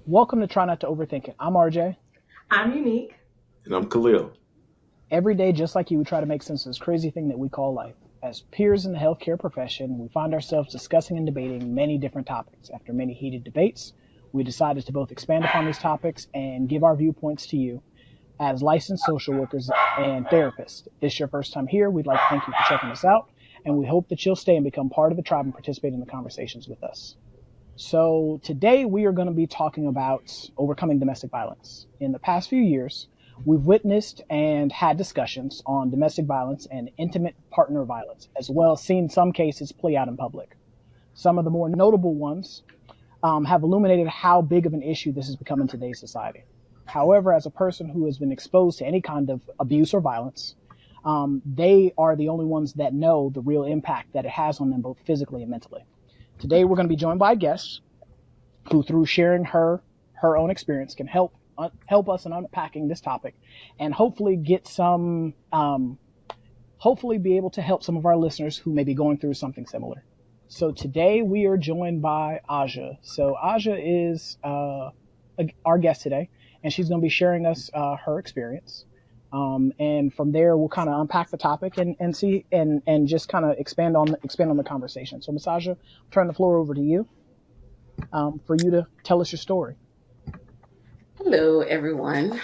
Welcome to Try Not to Overthink It. I'm RJ. I'm unique. And I'm Khalil. Every day, just like you, we try to make sense of this crazy thing that we call life. As peers in the healthcare profession, we find ourselves discussing and debating many different topics. After many heated debates, we decided to both expand upon these topics and give our viewpoints to you as licensed social workers and therapists. If this is your first time here, we'd like to thank you for checking us out, and we hope that you'll stay and become part of the tribe and participate in the conversations with us. So today we are going to be talking about overcoming domestic violence. In the past few years, we've witnessed and had discussions on domestic violence and intimate partner violence, as well as seen some cases play out in public. Some of the more notable ones have illuminated how big of an issue this has become in today's society. However, as a person who has been exposed to any kind of abuse or violence, they are the only ones that know the real impact that it has on them both physically and mentally. Today, we're going to be joined by a guest who, through sharing her own experience, can help us in unpacking this topic, and hopefully get some, hopefully be able to help some of our listeners who may be going through something similar. So today we are joined by Aja. So Aja is our guest today, and she's going to be sharing us her experience. And from there, we'll kind of unpack the topic and see and just kind of expand on the conversation. So, Ms. Aja, I'll turn the floor over to you for you to tell us your story. Hello, everyone.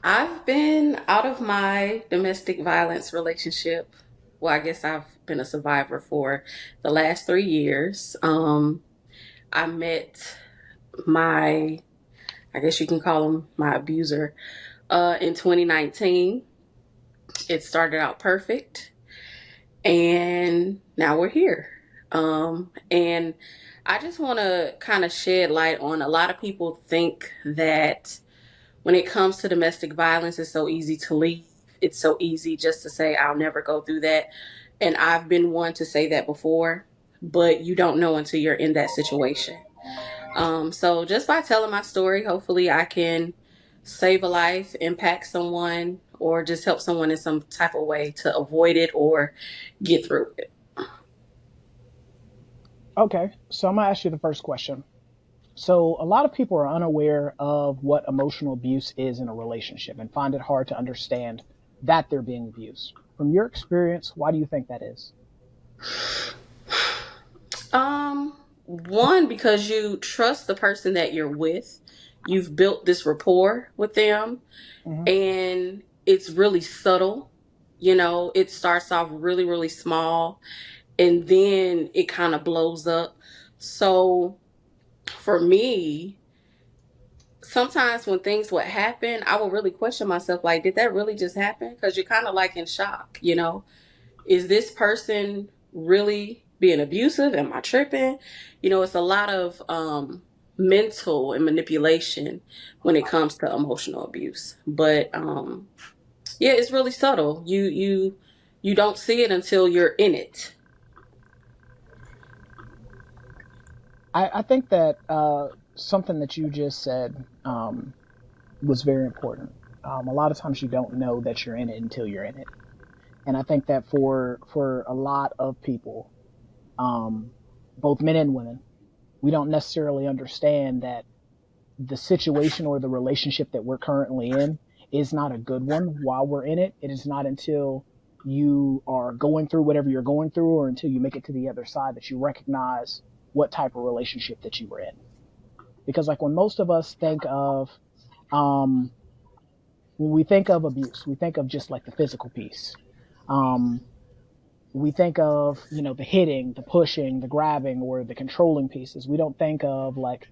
I've been out of my domestic violence relationship. Well, I guess I've been a survivor for the last 3 years. I met my, I guess you can call him my abuser, in 2019. It started out perfect, and now we're here. And I just want to kind of shed light on, a lot of people think that when it comes to domestic violence, it's so easy to leave. It's so easy just to say, I'll never go through that. And I've been one to say that before, but you don't know until you're in that situation. So just by telling my story, hopefully I can save a life, impact someone, or just help someone in some type of way to avoid it or get through it. Okay, so I'm going to ask you the first question. So a lot of people are unaware of what emotional abuse is in a relationship and find it hard to understand that they're being abused. From your experience, why do you think that is? One, because you trust the person that you're with. You've built this rapport with them, Mm-hmm. and it's really subtle. You know, it starts off really, really small, and then it kind of blows up. So for me, sometimes when things would happen, I would really question myself, like, did that really just happen? Because you're kind of like in shock, you know? Is this person really being abusive? Am I tripping? You know, it's a lot of mental and manipulation when it comes to emotional abuse. But yeah, it's really subtle. You don't see it until you're in it. I think that something that you just said was very important. A lot of times you don't know that you're in it until you're in it. And I think that for a lot of people, both men and women, we don't necessarily understand that the situation or the relationship that we're currently in is not a good one while we're in it. It is not until you are going through whatever you're going through or until you make it to the other side that you recognize what type of relationship that you were in. Because like when most of us think of, when we think of abuse, we think of just like the physical piece. Um, we think of, the hitting, the pushing, the grabbing, or the controlling pieces. We don't think of like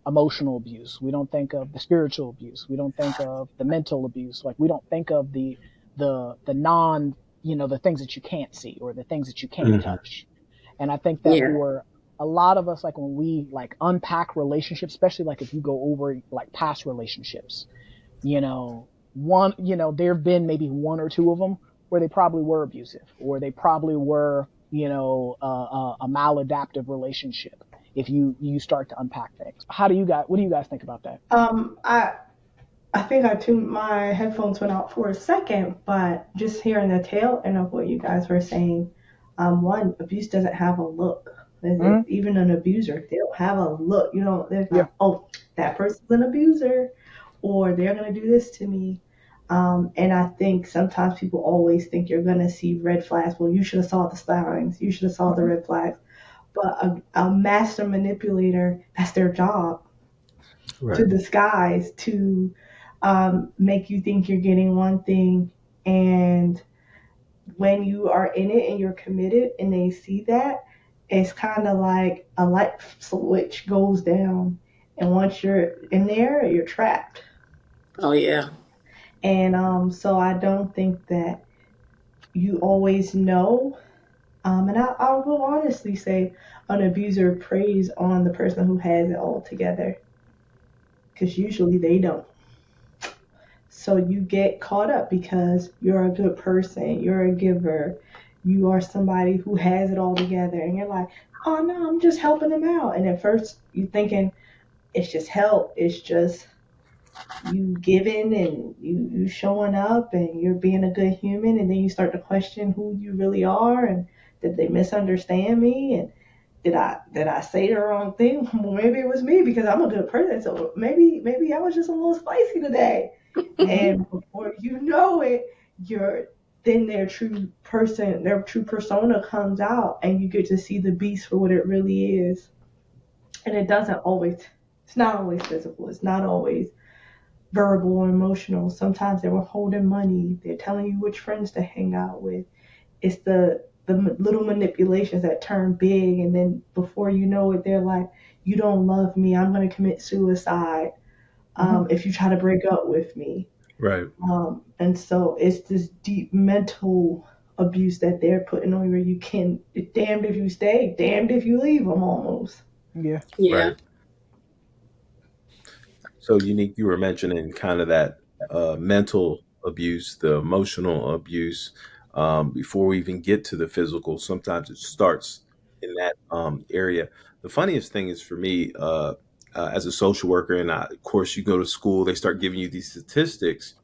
emotional abuse. We don't think of the spiritual abuse. We don't think of the mental abuse. Like we don't think of the non, the things that you can't see or the things that you can't Mm-hmm. touch. And I think that Yeah. for a lot of us, like when we like unpack relationships, especially like if you go over like past relationships, you know, there have been maybe one or two of them where they probably were abusive or they probably were, a maladaptive relationship. If you start to unpack things, what do you guys think about that? I think I tuned my headphones went out for a second, but just hearing the tail end of what you guys were saying, one, abuse doesn't have a look. Hmm. Even an abuser, they don't have a look. You know, they're Yeah. not, oh, that person's an abuser, or they're gonna do this to me. And I think sometimes people always think you're gonna see red flags. Well, you should have saw the signs. You should have saw the Hmm. red flags. But a master manipulator, that's their job, to Right. disguise, to make you think you're getting one thing, and when you are in it and you're committed and they see that, it's kind of like a light switch goes down. And once you're in there, you're trapped. Oh yeah. And so I don't think that you always know. And I will honestly say an abuser preys on the person who has it all together, because usually they don't. So you get caught up because you're a good person, you're a giver, you are somebody who has it all together, and you're like, oh no, I'm just helping them out. And at first you're thinking it's just help, it's just you giving and you showing up and you're being a good human, and then you start to question who you really are, and did they misunderstand me, and did I say the wrong thing? Well, maybe it was me because I'm a good person, so maybe I was just a little spicy today. And before you know it, you're then their true persona comes out, and you get to see the beast for what it really is. And it's not always physical, it's not always verbal or emotional. Sometimes they're withholding money, they're telling you which friends to hang out with. It's the little manipulations that turn big, and then before you know it, they're like, you don't love me, I'm going to commit suicide Hmm. if you try to break up with me. Right. And so it's this deep mental abuse that they're putting on you, where you can, damned if you stay, damned if you leave them, almost. Yeah. Yeah. Right. So unique, you were mentioning kind of that mental abuse, the emotional abuse, before we even get to the physical. Sometimes it starts in that area. The funniest thing is for me, as a social worker, and of course, you go to school, they start giving you these statistics,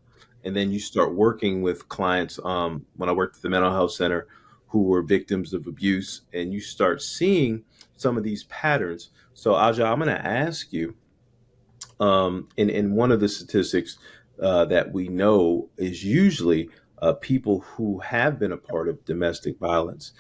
and then you start working with clients. When I worked at the mental health center, who were victims of abuse, and you start seeing some of these patterns. So, Aja, I'm going to ask you, in one of the statistics that we know is usually people who have been a part of domestic violence,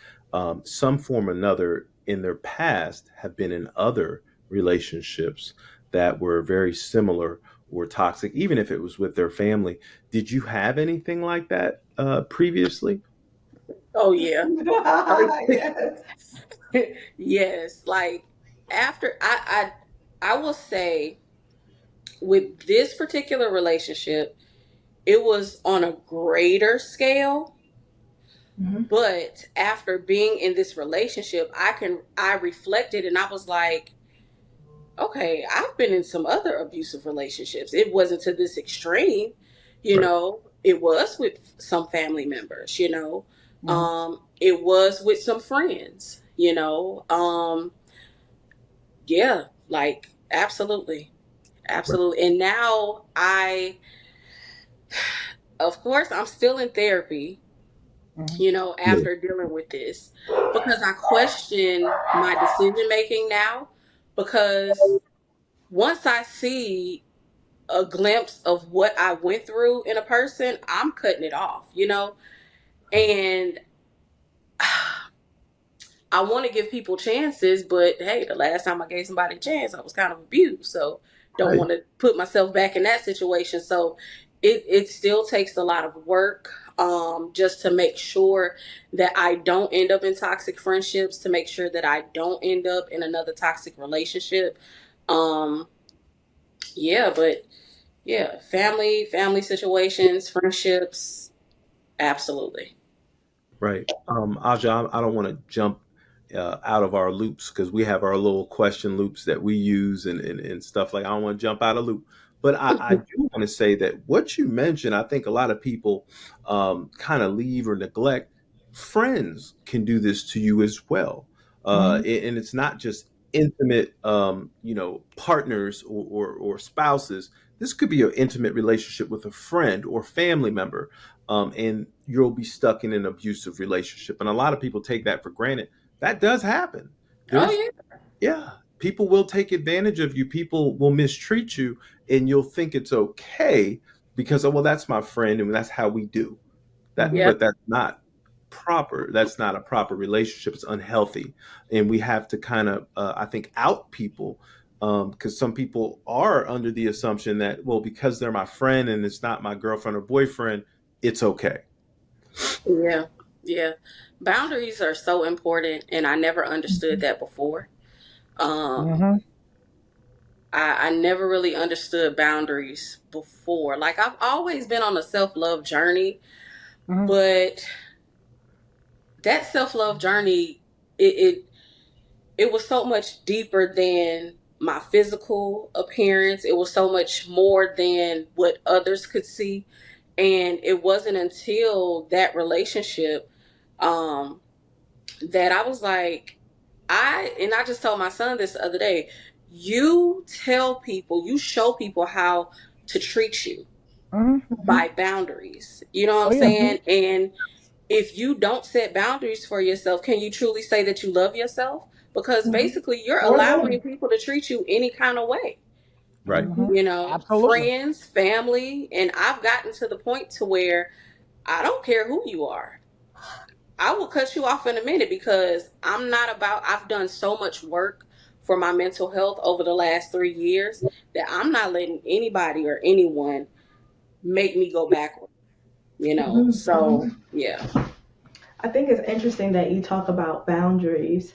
some form or another in their past have been in other relationships that were very similar or toxic, even if it was with their family. Did you have anything like that previously? Oh yeah. Yes. Yes. Like after I will say with this particular relationship, it was on a greater scale. Hmm. But after being in this relationship, I reflected and I was like, okay, I've been in some other abusive relationships. It wasn't to this extreme, you Right. know. It was with some family members, you know. Hmm. It was with some friends, you know. Yeah, like absolutely. Right. Absolutely. And now of course, I'm still in therapy, Hmm. you know, Yeah. after dealing with this because I question my decision making now because once I see a glimpse of what I went through in a person, I'm cutting it off, you know? And I want to give people chances, but hey, the last time I gave somebody a chance, I was kind of abused. So don't Right. want to put myself back in that situation. So it still takes a lot of work just to make sure that I don't end up in toxic friendships, to make sure that I don't end up in another toxic relationship. Um, yeah, but yeah, family situations, friendships, absolutely. Right. Aja, I don't want to jump out of our loops because we have our little question loops that we use and stuff like I don't want to jump out of loop. But I do want to say that what you mentioned, I think a lot of people kind of leave or neglect. Friends can do this to you as well. Hmm. And it's not just intimate, partners or spouses. This could be an intimate relationship with a friend or family member, and you'll be stuck in an abusive relationship. And a lot of people take that for granted. That does happen. Oh There's yeah. Yeah, people will take advantage of you. People will mistreat you, and you'll think it's okay because, oh well, that's my friend and that's how we do that. Hmm. Yeah. But that's not proper. That's not a proper relationship. It's unhealthy, and we have to kind of, I think, out people, because some people are under the assumption that, well, because they're my friend and it's not my girlfriend or boyfriend, it's okay. Yeah. Yeah. Boundaries are so important, and I never understood that before. Um, Hmm. I never really understood boundaries before. Like I've always been on a self love journey, Hmm. but that self love journey, it it was so much deeper than my physical appearance. It was so much more than what others could see. And it wasn't until that relationship um, that I was like, I just told my son this the other day, you tell people, you show people how to treat you Hmm. by boundaries. You know what Oh I'm yeah. saying? And if you don't set boundaries for yourself, can you truly say that you love yourself? Because Mhm. basically you're Or them. allowing people to treat you any kind of way. Right. Hmm. You know, Absolutely. friends, family, and I've gotten to the point to where I don't care who you are. I will cut you off in a minute because I'm not about, I've done so much work for my mental health over the last 3 years that I'm not letting anybody or anyone make me go backward, you know? Mhm, So, mhm. yeah. I think it's interesting that you talk about boundaries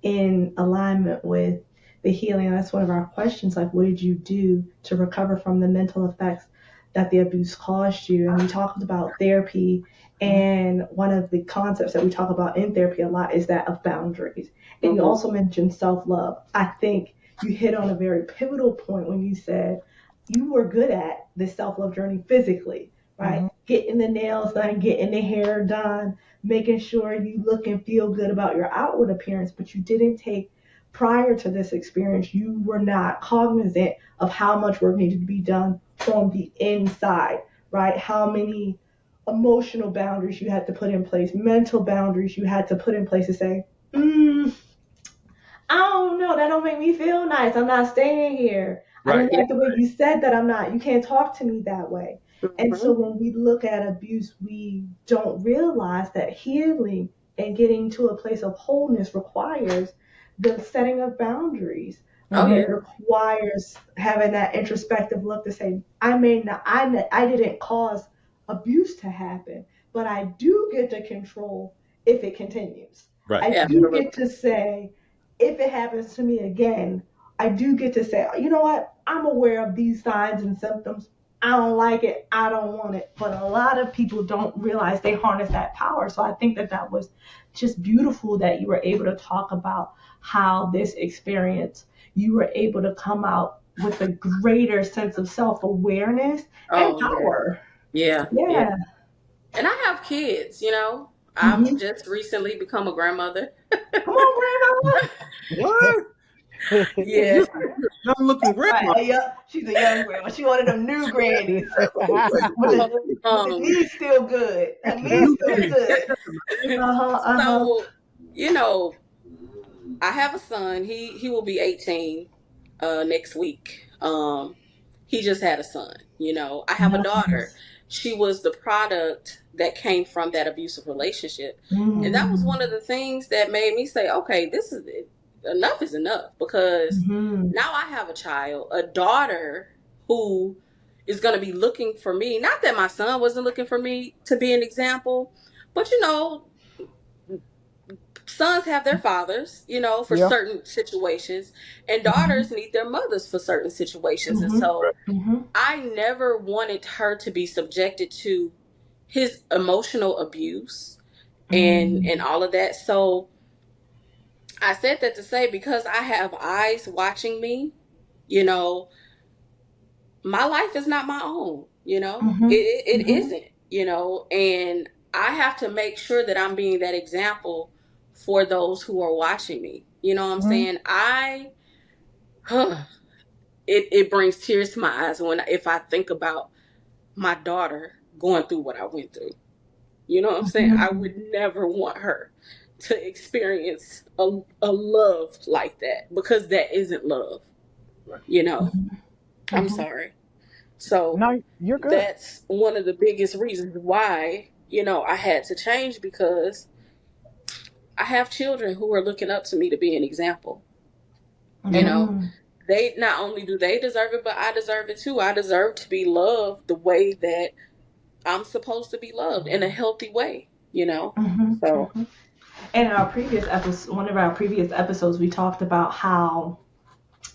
in alignment with the healing. And that's one of our questions, like, what did you do to recover from the mental effects that the abuse caused you? And we talked about therapy. Hmm. And one of the concepts that we talk about in therapy a lot is that of boundaries. And you Hmm. also mentioned self love. I think you hit on a very pivotal point when you said you were good at the self love journey physically, right? Hmm. Getting the nails done, getting the hair done, making sure you look and feel good about your outward appearance, but you didn't take, prior to this experience, you were not cognizant of how much work needed to be done from the inside, right? How many emotional boundaries you had to put in place, mental boundaries you had to put in place to say, I don't know. That don't make me feel nice. I'm not staying here. I Right. didn't Yeah. like the way you said that. I'm not. You can't talk to me that way. And Hmm. so when we look at abuse, we don't realize that healing and getting to a place of wholeness requires the setting of boundaries. Oh, Hmm. It yeah. requires having that introspective look to say, I may not, I didn't cause abuse to happen, but I do get to control if it continues. Right. I Yeah, do absolutely. get to say, if it happens to me again, I do get to say, you know what? I'm aware of these signs and symptoms. I don't like it. I don't want it. But a lot of people don't realize they harness that power. So I think that that was just beautiful that you were able to talk about how this experience, you were able to come out with a greater sense of self awareness and Oh, yeah. power. Yeah. Yeah. Yeah. And I have kids, you know. I've Mm-hmm. just recently become a grandmother. Come on, What? Yeah. You're a young looking grandma. Grandma. Yeah, she's a young grandma. She one of them new grannies. but Wait. the Um, knees still good. Her knees New still granny. good. Uh huh. Uh huh. so, you know, I have a son. He will be 18 next week. He just had a son, you know. I have a daughter. Nice. She was the product that came from that abusive relationship. And that was Mm. one of the things that made me say, okay, this is enough is enough because Mm-hmm. now I have a child, a daughter who is going to be looking for me. Not that my son wasn't looking for me to be an example, but you know, sons have their fathers, you know, for Yeah. certain situations, and Mm-hmm. daughters need their mothers for certain situations. And Mm-hmm. so Right. Mm-hmm. I never wanted her to be subjected to his emotional abuse and Mm. all of that. So I said that to say because I have eyes watching me, you know, my life is not my own, you know. Mm-hmm. It Mm-hmm. isn't, you know, and I have to make sure that I'm being that example for those who are watching me. You know what I'm Hmm. saying? It brings tears to my eyes when if I think about my daughter going through what I went through. You know what I'm saying? I Mm-hmm. would never want her to experience a love like that, because that isn't love, Right. you know. I'm Mm-hmm. sorry. So No, you're good. that's one of the biggest reasons why, I had to change, because I have children who are looking up to me to be an example. You Mhm. know, they not only do they deserve it, but I deserve it too. I deserve to be loved the way that I'm supposed to be loved, in a healthy way. Mm-hmm. So Mm-hmm. In our previous episode, one of our previous episodes, we talked about how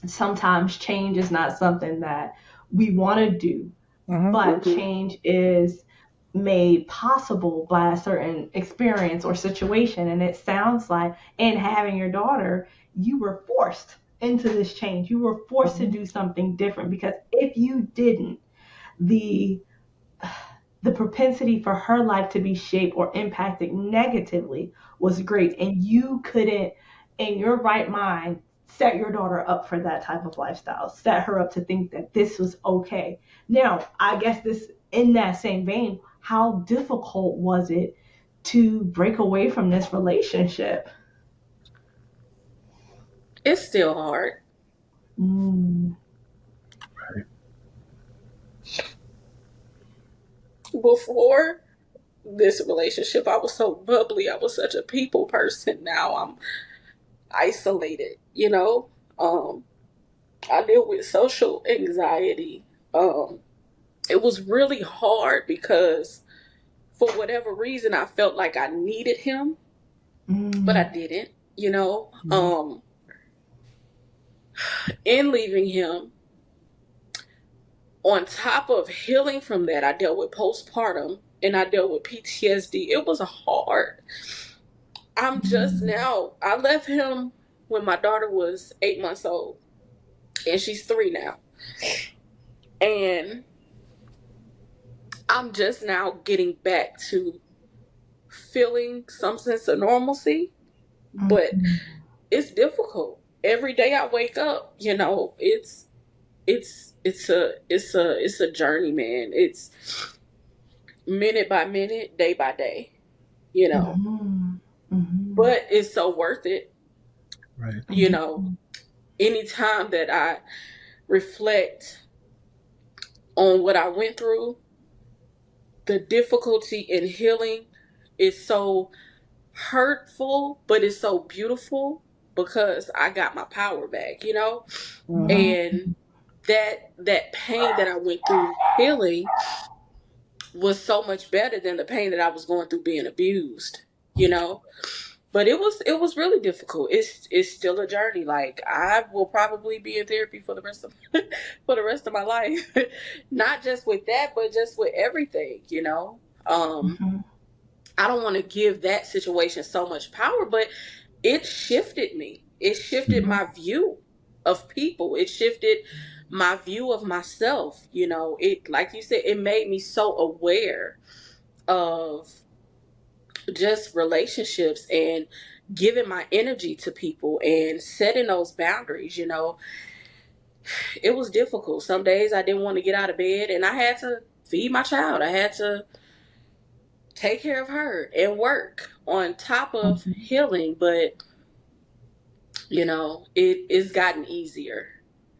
sometimes change is not something that we want to do, Mhm. but change is made possible by a certain experience or situation. And it sounds like in having your daughter, you were forced into this change. You were forced to Mhm. do something different, because if you didn't, the the propensity for her life to be shaped or impacted negatively was great, and you couldn't in your right mind set your daughter up for that type of lifestyle, set her up to think that this was okay. Now I guess this, in that same vein, how difficult was it to break away from this relationship? it's still hard. Mm, Right. Before this relationship, I was so bubbly. I was such a people person. Now I'm isolated. I deal with social anxiety. It was really hard because for whatever reason I felt like I needed him, but I mm, didn't. mm, In leaving him, on top of healing from that, I dealt with postpartum and I dealt with PTSD. It was hard. I'm just mm, now, I left him when my daughter was 8 months old, and she's 3 now. And I'm just now getting back to feeling some sense of normalcy, but mm, it's difficult. Every day I wake up, it's a journey, man. It's minute by minute, day by day. mm, mm, But it's so worth it. Right. You know, anytime that I reflect on what I went through, the difficulty in healing is so hurtful, but it's so beautiful because I got my power back. Mhm. And that pain that I went through healing was so much better than the pain that I was going through being abused. But it was really difficult. It's still a journey. Like, I will probably be in therapy for the rest of for the rest of my life. Not just with that, but just with everything. mm, I don't want to give that situation so much power, but it shifted me. It shifted mm, my view of people. It shifted my view of myself. It, like you said, it made me so aware of just relationships and giving my energy to people and setting those boundaries. It was difficult. Some days I didn't want to get out of bed, and I had to feed my child. I had to take care of her and work on top of mm, healing, but it's gotten easier,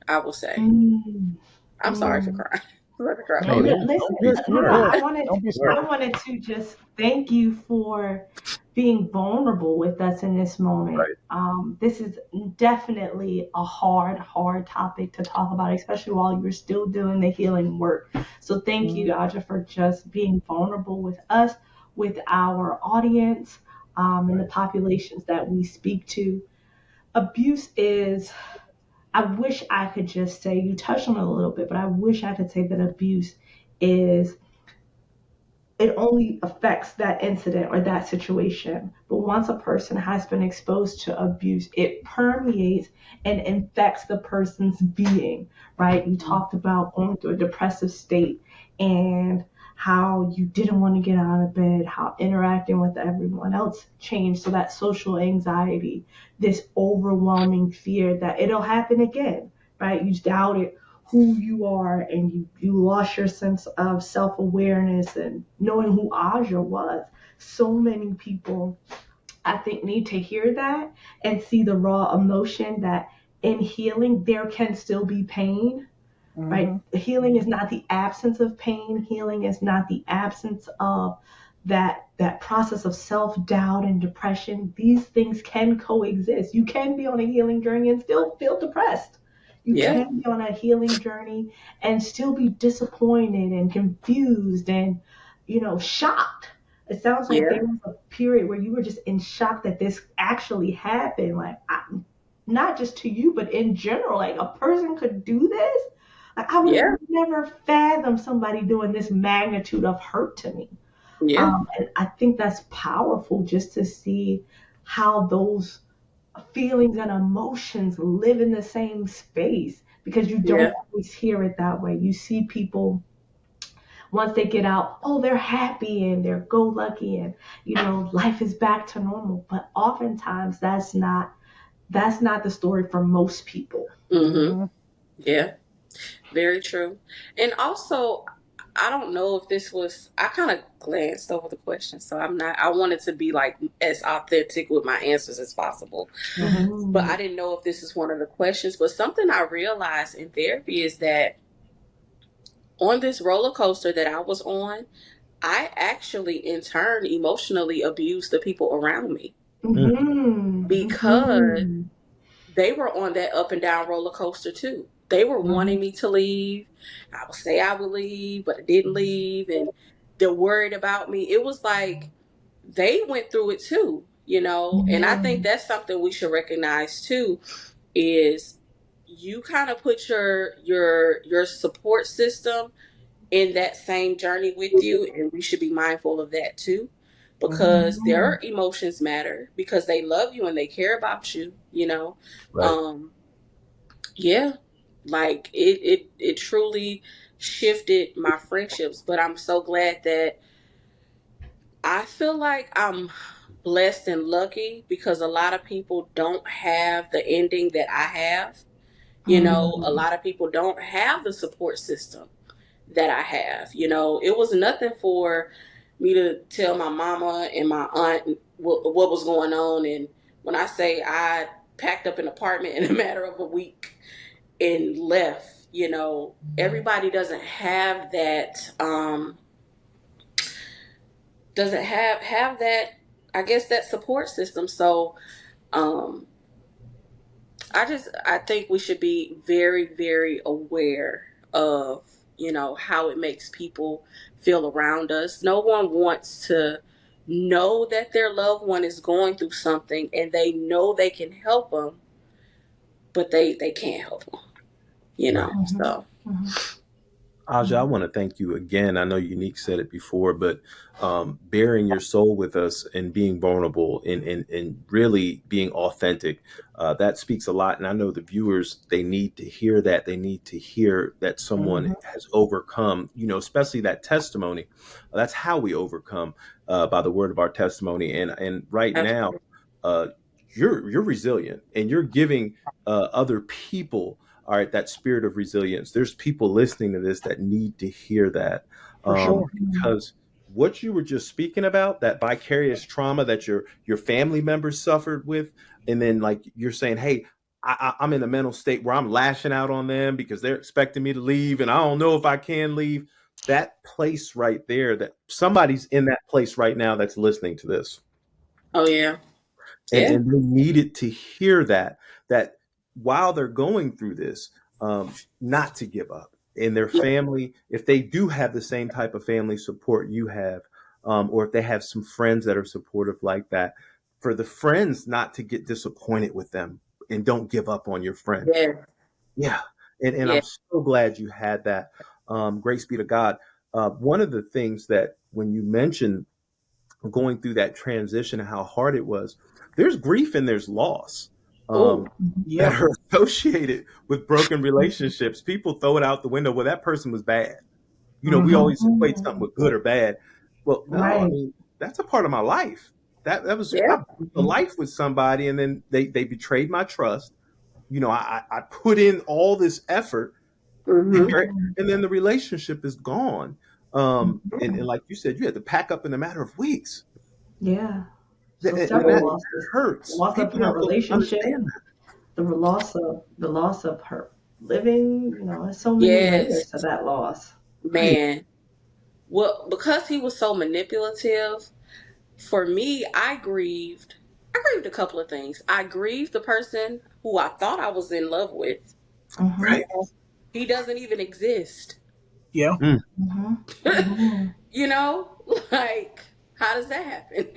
I will say. mm, I'm sorry for mm. crying. Let me cry, No, No, baby. don't Listen, be no, you're no. sorry. good. I wanted, Don't be I sorry. Right. wanted to just thank you for being vulnerable with us in this moment. Right. This is definitely a hard, hard topic to talk about, especially while you're still doing the healing work. So thank you, Mhm. Aja, for just being vulnerable with us, with our audience, and the Right. populations that we speak to. Abuse is, I wish I could just say, you touched on it a little bit, but I wish I could say that abuse is, it only affects that incident or that situation. But once a person has been exposed to abuse, it permeates and infects the person's being, right? You talked about going through a depressive state and how you didn't want to get out of bed, how interacting with everyone else changed. So that social anxiety, this overwhelming fear that it'll happen again, right? You doubted who you are, and you lost your sense of self-awareness and knowing who Aja was. So many people I think, need to hear that and see the raw emotion that in healing there can still be pain, right? Hmm. Healing is not the absence of pain. Healing is not the absence of that process of self-doubt and depression. These things can coexist. You can be on a healing journey and still feel depressed. You Yeah. can be on a healing journey and still be disappointed and confused and, shocked. It sounds like there Yeah. was a period where you were just in shock that this actually happened. Like, not just to you, but in general, like a person could do this. Like, I would have Yeah. never fathomed somebody doing this magnitude of hurt to me. Yeah. And I think that's powerful just to see how those feelings and emotions live in the same space, because you don't Yeah. always hear it that way. You see people once they get out, oh, they're happy and they're go lucky and life is back to normal. But oftentimes that's not the story for most people. Mm-hmm. Hmm. Yeah. Very true. And also, I don't know if this was, I kind of glanced over the question, so I wanted to be like as authentic with my answers as possible. Hmm. But Mm-hmm. I didn't know if this is one of the questions. But something I realized in therapy is that on this roller coaster that I was on, I actually in turn emotionally abused the people around me Mm-hmm. because Mm-hmm. they were on that up and down roller coaster too. They were wanting me to leave. I would say I would leave, but I didn't leave. And they're worried about me. It was like they went through it too, you know? And I think Mm-hmm. that's something we should recognize too is you kind of put your support system in that same journey with you, and we should be mindful of that too, because Mm-hmm. their emotions matter because they love you and they care about you, you know. Right. um yeah, like it truly shifted my friendships, but I'm so glad that I feel like I'm blessed and lucky because a lot of people don't have the ending that I have. You know, a Mm-hmm. lot of people don't have the support system that I have. You know, it was nothing for me to tell my mama and my aunt what was going on. And when I say I packed up an apartment in a matter of a week and left, you know, everybody doesn't have that, I guess, that support system. So um I think we should be very, very aware of, you know, how it makes people feel around us. No one wants to know that their loved one is going through something and they know they can help them, but they can't help them, you Right. know. Mm-hmm. So, Mm-hmm. Aja, I want to thank you again. I know Unique said it before, but bearing your soul with us and being vulnerable and really being authentic, that speaks a lot. And I know the viewers, they need to hear that. They need to hear that someone Hmm. has overcome, especially that testimony. That's how we overcome by the word of our testimony. And right now, absolutely. uh, you're resilient and you're giving other people, all right, that spirit of resilience. There's people listening to this that need to hear that, For sure. because what you were just speaking about, that vicarious trauma that your family members suffered with, and then like you're saying, hey, I'm in a mental state where I'm lashing out on them because they're expecting me to leave, and I don't know if I can leave. That place right there, that somebody's in that place right now that's listening to this, Oh yeah. and Yeah. they needed to hear that while they're going through this, not to give up. And their Yeah. family, if they do have the same type of family support you have, or if they have some friends that are supportive like that, for the friends not to get disappointed with them and don't give up on your friend. Yeah. Yeah. And Yeah. I'm so glad you had that. Grace be to God. One of the things that when you mentioned going through that transition and how hard it was, there's grief and there's loss, Oh. that Yeah. are associated with broken relationships. People throw it out the window. Well, that person was bad. We always equate something Mm-hmm. with good or bad. Well, no, I Right. mean, that's a part of my life. That was, Yeah. I built a life with somebody, and then they betrayed my trust. I put in all this effort, Mm-hmm. right? And then the relationship is gone. And Yeah. like you said, you had to pack up in a matter of weeks. Yeah. So And several that losses. hurts. Loss of People her don't relationship, understand that. the loss of her living, there's so many layers Yes, to that loss. Right. man. Well, because he was so manipulative, for me, I grieved a couple of things. I grieved the person who I thought I was in love with. Mm-hmm. Right. He doesn't even exist. Yeah. Mm. Mm-hmm. Mm-hmm. You know, like, how does that happen?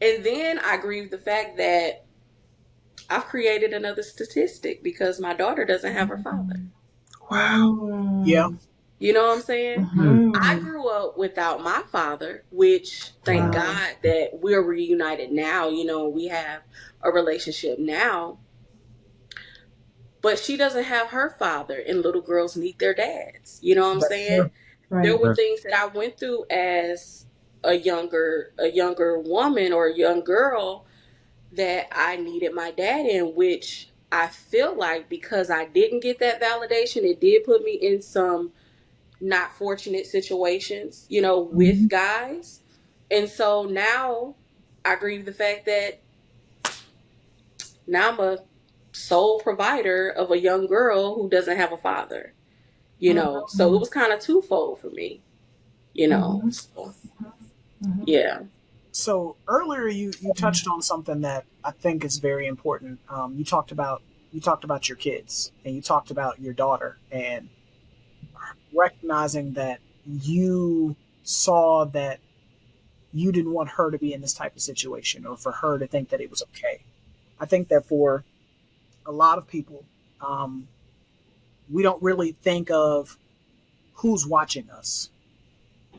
And then I grieve the fact that I've created another statistic because my daughter doesn't have her father. Wow. Yeah. You know what I'm saying? Mm. I Mm-hmm. grew up without my father, which thank Wow. Wow. God that we're reunited now, we have a relationship now. But she doesn't have her father, and little girls need their dads. You know what I'm That's saying? true. There Right. were things that I went through as a younger woman or a young girl that I needed my dad in, which I feel like because I didn't get that validation, it did put me in some not fortunate situations, with Mhm. guys. And so now I grieve the fact that now I'm a sole provider of a young girl who doesn't have a father. So it Mm-hmm. was kind of twofold for me. Mm-hmm. So, Mm-hmm. yeah. So earlier you touched on something that I think is very important. You talked about your kids and you talked about your daughter and recognizing that you saw that you didn't want her to be in this type of situation or for her to think that it was okay. I think that for a lot of people, um, we don't really think of who's watching us,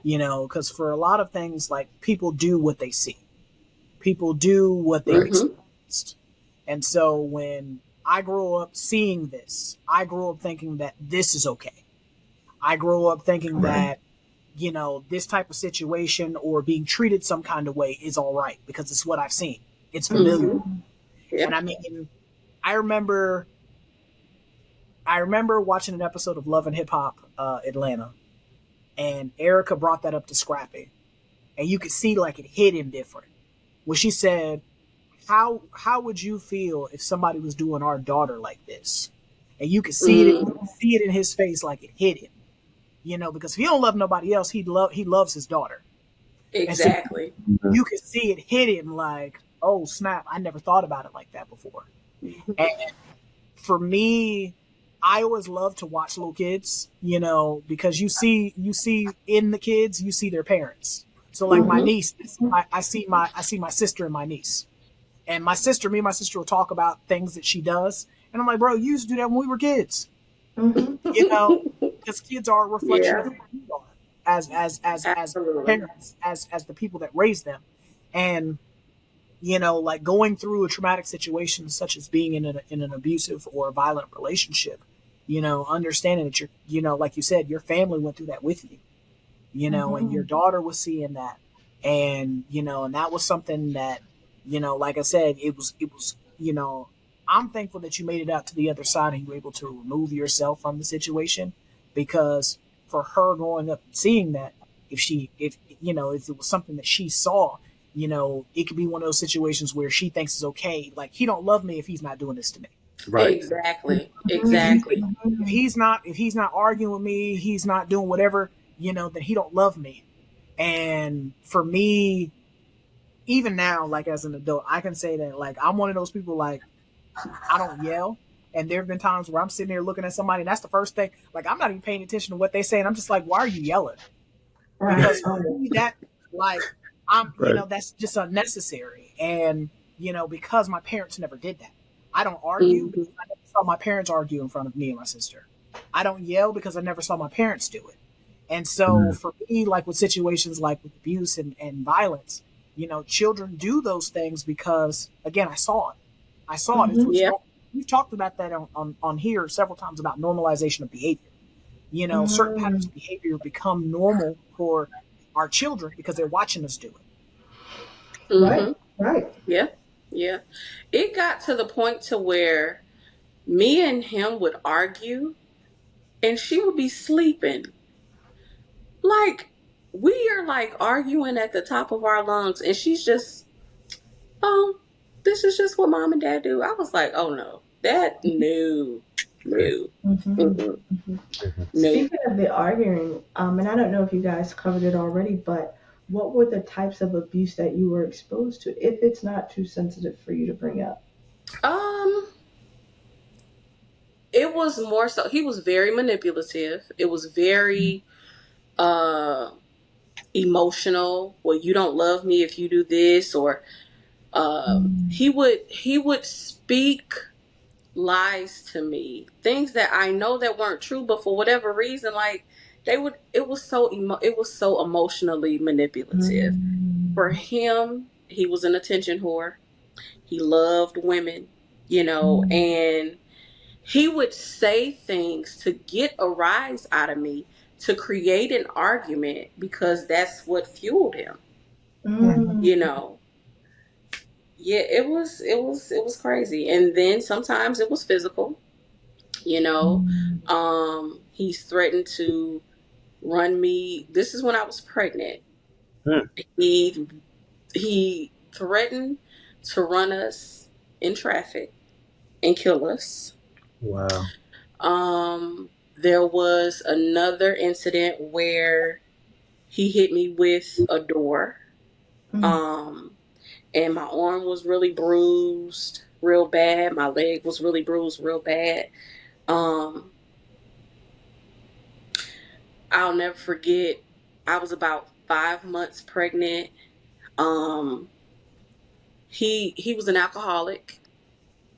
because for a lot of things, like people do what they see, people do what they've Right. Hmm. experienced. And so when I grew up seeing this, I grew up thinking that this is okay. I grew up thinking Right. that, this type of situation or being treated some kind of way is all right because it's what I've seen. It's familiar. Hmm. Mm-hmm. And Yeah. I mean, I remember watching an episode of Love and Hip Hop Atlanta, and Erica brought that up to Scrappy, and you could see like it hit him different when she said, "How would you feel if somebody was doing our daughter like this?" And you could see it, Mm, in his face, like it hit him, because if he don't love nobody else, he loves his daughter, and so exactly. Mhm. you could see it hit him like, oh snap, I never thought about it like that before. And for me, I always love to watch little kids, because you see in the kids, you see their parents. So like my Hmm. niece, I see my sister and my niece. And me and my sister will talk about things that she does. And I'm like, bro, you used to do that when we were kids. Mm-hmm. You know, because kids are a reflection of Yeah, who you are as absolutely. parents, as the people that raise them. And like going through a traumatic situation such as being in an abusive or a violent relationship, understanding that like you said, your family went through that with you, and Mm-hmm. your daughter was seeing that, and that was something that, like I said, it was, I'm thankful that you made it out to the other side and you were able to remove yourself from the situation, because for her growing up and seeing that, if it was something that she saw, it could be one of those situations where she thinks it's okay. Like, he don't love me if he's not doing this to me. Right. Exactly. If he Exactly. if he's not arguing with me, he's not doing whatever, then he don't love me. And for me, even now, like as an adult, I can say that like I'm one of those people, like I don't yell. And there have been times where I'm sitting there looking at somebody, and that's the first thing. Like, I'm not even paying attention to what they say, and I'm just like, "Why are you yelling?" Right. Because for Oh. me, that like I'm, Right. that's just unnecessary. And because my parents never did that. I don't argue Hmm. because I never saw my parents argue in front of me and my sister. I don't yell because I never saw my parents do it. And so Mm. for me, like with situations like with abuse and violence, children do those things because, again, I saw it. I saw it. It's Mm-hmm. what's Yeah. wrong. We've talked about that on here several times about normalization of behavior. Certain patterns Mm-hmm. of behavior become normal for our children because they're watching us do it. Right. Hmm. Right. Yeah. Yeah. It got to the point to where me and him would argue and she would be sleeping. Like, we are like arguing at the top of our lungs and she's just oh, this is just what mom and dad do. I was like, oh no, that no, no, Mm-hmm. mm-mm, Mm-hmm. no. Speaking of the arguing, and I don't know if you guys covered it already, but what were the types of abuse that you were exposed to, if it's not too sensitive for you to bring up? Um, it was more so he was very manipulative. It was very uh emotional. Well, you don't love me if you do this, or Mm. he would speak lies to me, things that I know that weren't true, but for whatever reason, like they would. It was so emotionally manipulative. For Mm. him, he was an attention whore. He loved women, Mm. and he would say things to get a rise out of me, to create an argument, because that's what fueled him, Mm. you know. Yeah, it was crazy. And then sometimes it was physical, you know. Mm. He's threatened to run me. This is when I was pregnant. Hmm. He he threatened to run us in traffic and kill us. Wow. There was another incident where he hit me with a door. Mm. Um, and my arm was really bruised real bad. My leg was really bruised real bad. Um, I'll never forget. I was about 5 months pregnant. Um, he was an alcoholic,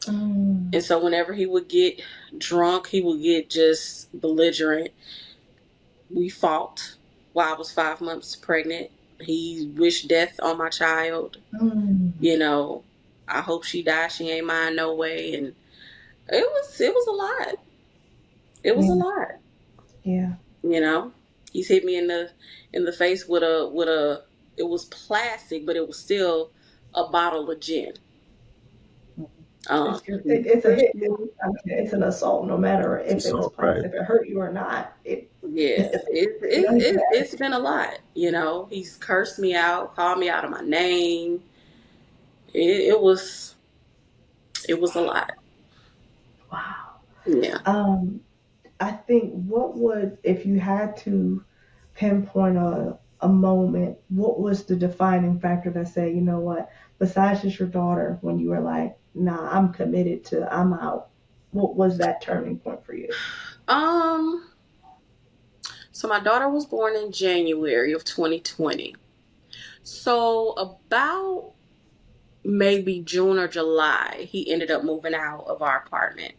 Mm. and so whenever he would get drunk, he would get just belligerent. We fought while I was 5 months pregnant. He wished death on my child. Mm. You know, I hope she dies. She ain't mine no way. And it was a lot. It was a Yeah. lot. Yeah. You know, he's hit me in the face with a. It was plastic, but it was still a bottle of gin. He It's a pushed hit. me. I mean, it's an assault, no matter It's if it was assault, right? plastic, if it hurt you or not. Yeah, You don't even it's been a lot. He's cursed me out, called me out of my name. It was a lot. wow. Yeah. Um, I think what would, if you had to pinpoint a moment, what was the defining factor that said, you know what, besides just your daughter, when you were like, nah, I'm committed to, I'm out. What was that turning point for you? Um. So my daughter was born in January of 2020. So about maybe June or July, he ended up moving out of our apartment.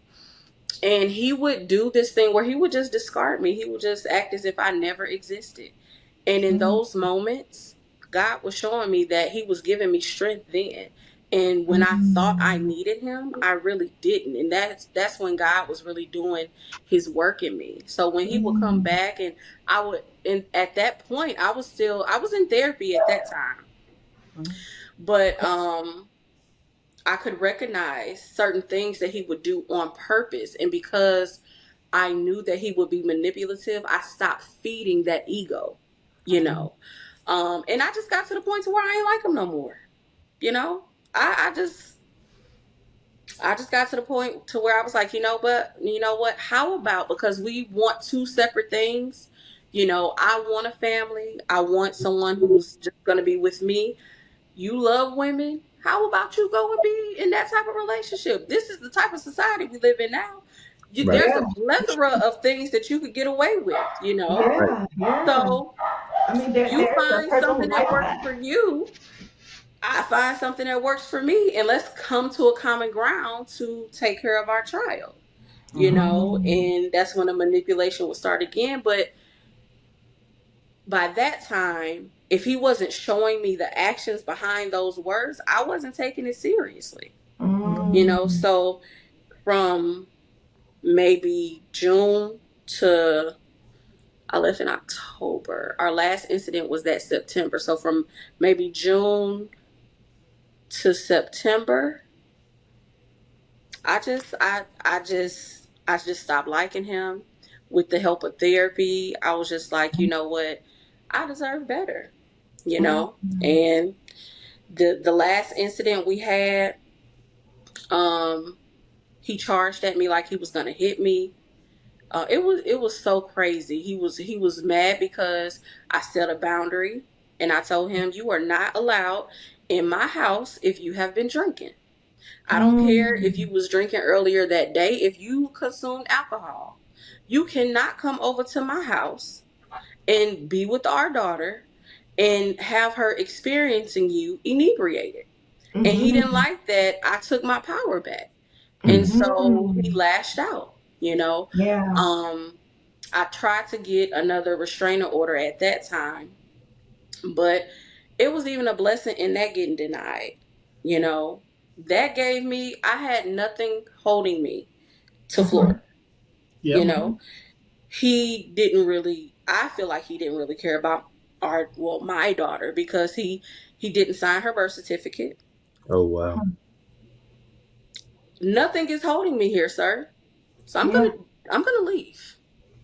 And he would do this thing where he would just discard me. He would just act as if I never existed. And in Mm. those moments, God was showing me that he was giving me strength then. And when I thought I Mm. needed him, I really didn't. And that's when God was really doing his work in me. So when he would come Mm. back, and and at that point I was in therapy at that time. But I could recognize certain things that he would do on purpose. And because I knew that he would be manipulative, I stopped feeding that ego, you know. And I just got to the point to where I ain't like him no more. You know, I just got to the point to where I was like, you know what? How about, because we want two separate things. I want a family. I want someone who's just going to be with me. You love women. How about you go and be in that type of relationship? This is the type of society we live in now. Right. There's a Yeah, plethora of things that you could get away with. Right. yeah, yeah. So I mean, you there's a find person who something that likes works that. for you. I find something that works for me, and let's come to a common ground to take care of our child. Mm. And that's when the manipulation would start again. But by that time, if he wasn't showing me the actions behind those words, I wasn't taking it seriously. Mm. So from maybe June to, I left in October. Our last incident was that September. So from maybe June to September, I just stopped liking him. With the help of therapy, I was just like, you know what? I deserve better, you Mm. know? And The last incident we had, um, he charged at me like he was gonna hit me. It was so crazy. He was mad because I set a boundary, and I told him, you are not allowed in my house if you have been drinking. I don't care if you Mm, was drinking earlier that day. If you consumed alcohol, you cannot come over to my house and be with our daughter and have her experiencing you inebriated. And he didn't mhm, like that. I took my power back. And Mm. so he mhm. lashed out, you know. Yeah, Um, I tried to get another restraining order at that time, but it was even a blessing in that getting denied. You know, that gave me, I had nothing holding me to mhm, Florida. You Yep. know, mhm, he didn't really, I feel like he didn't really care about my daughter because he didn't sign her birth certificate. Oh wow. mhm. Nothing is holding me here, sir. So Yeah, I'm gonna leave.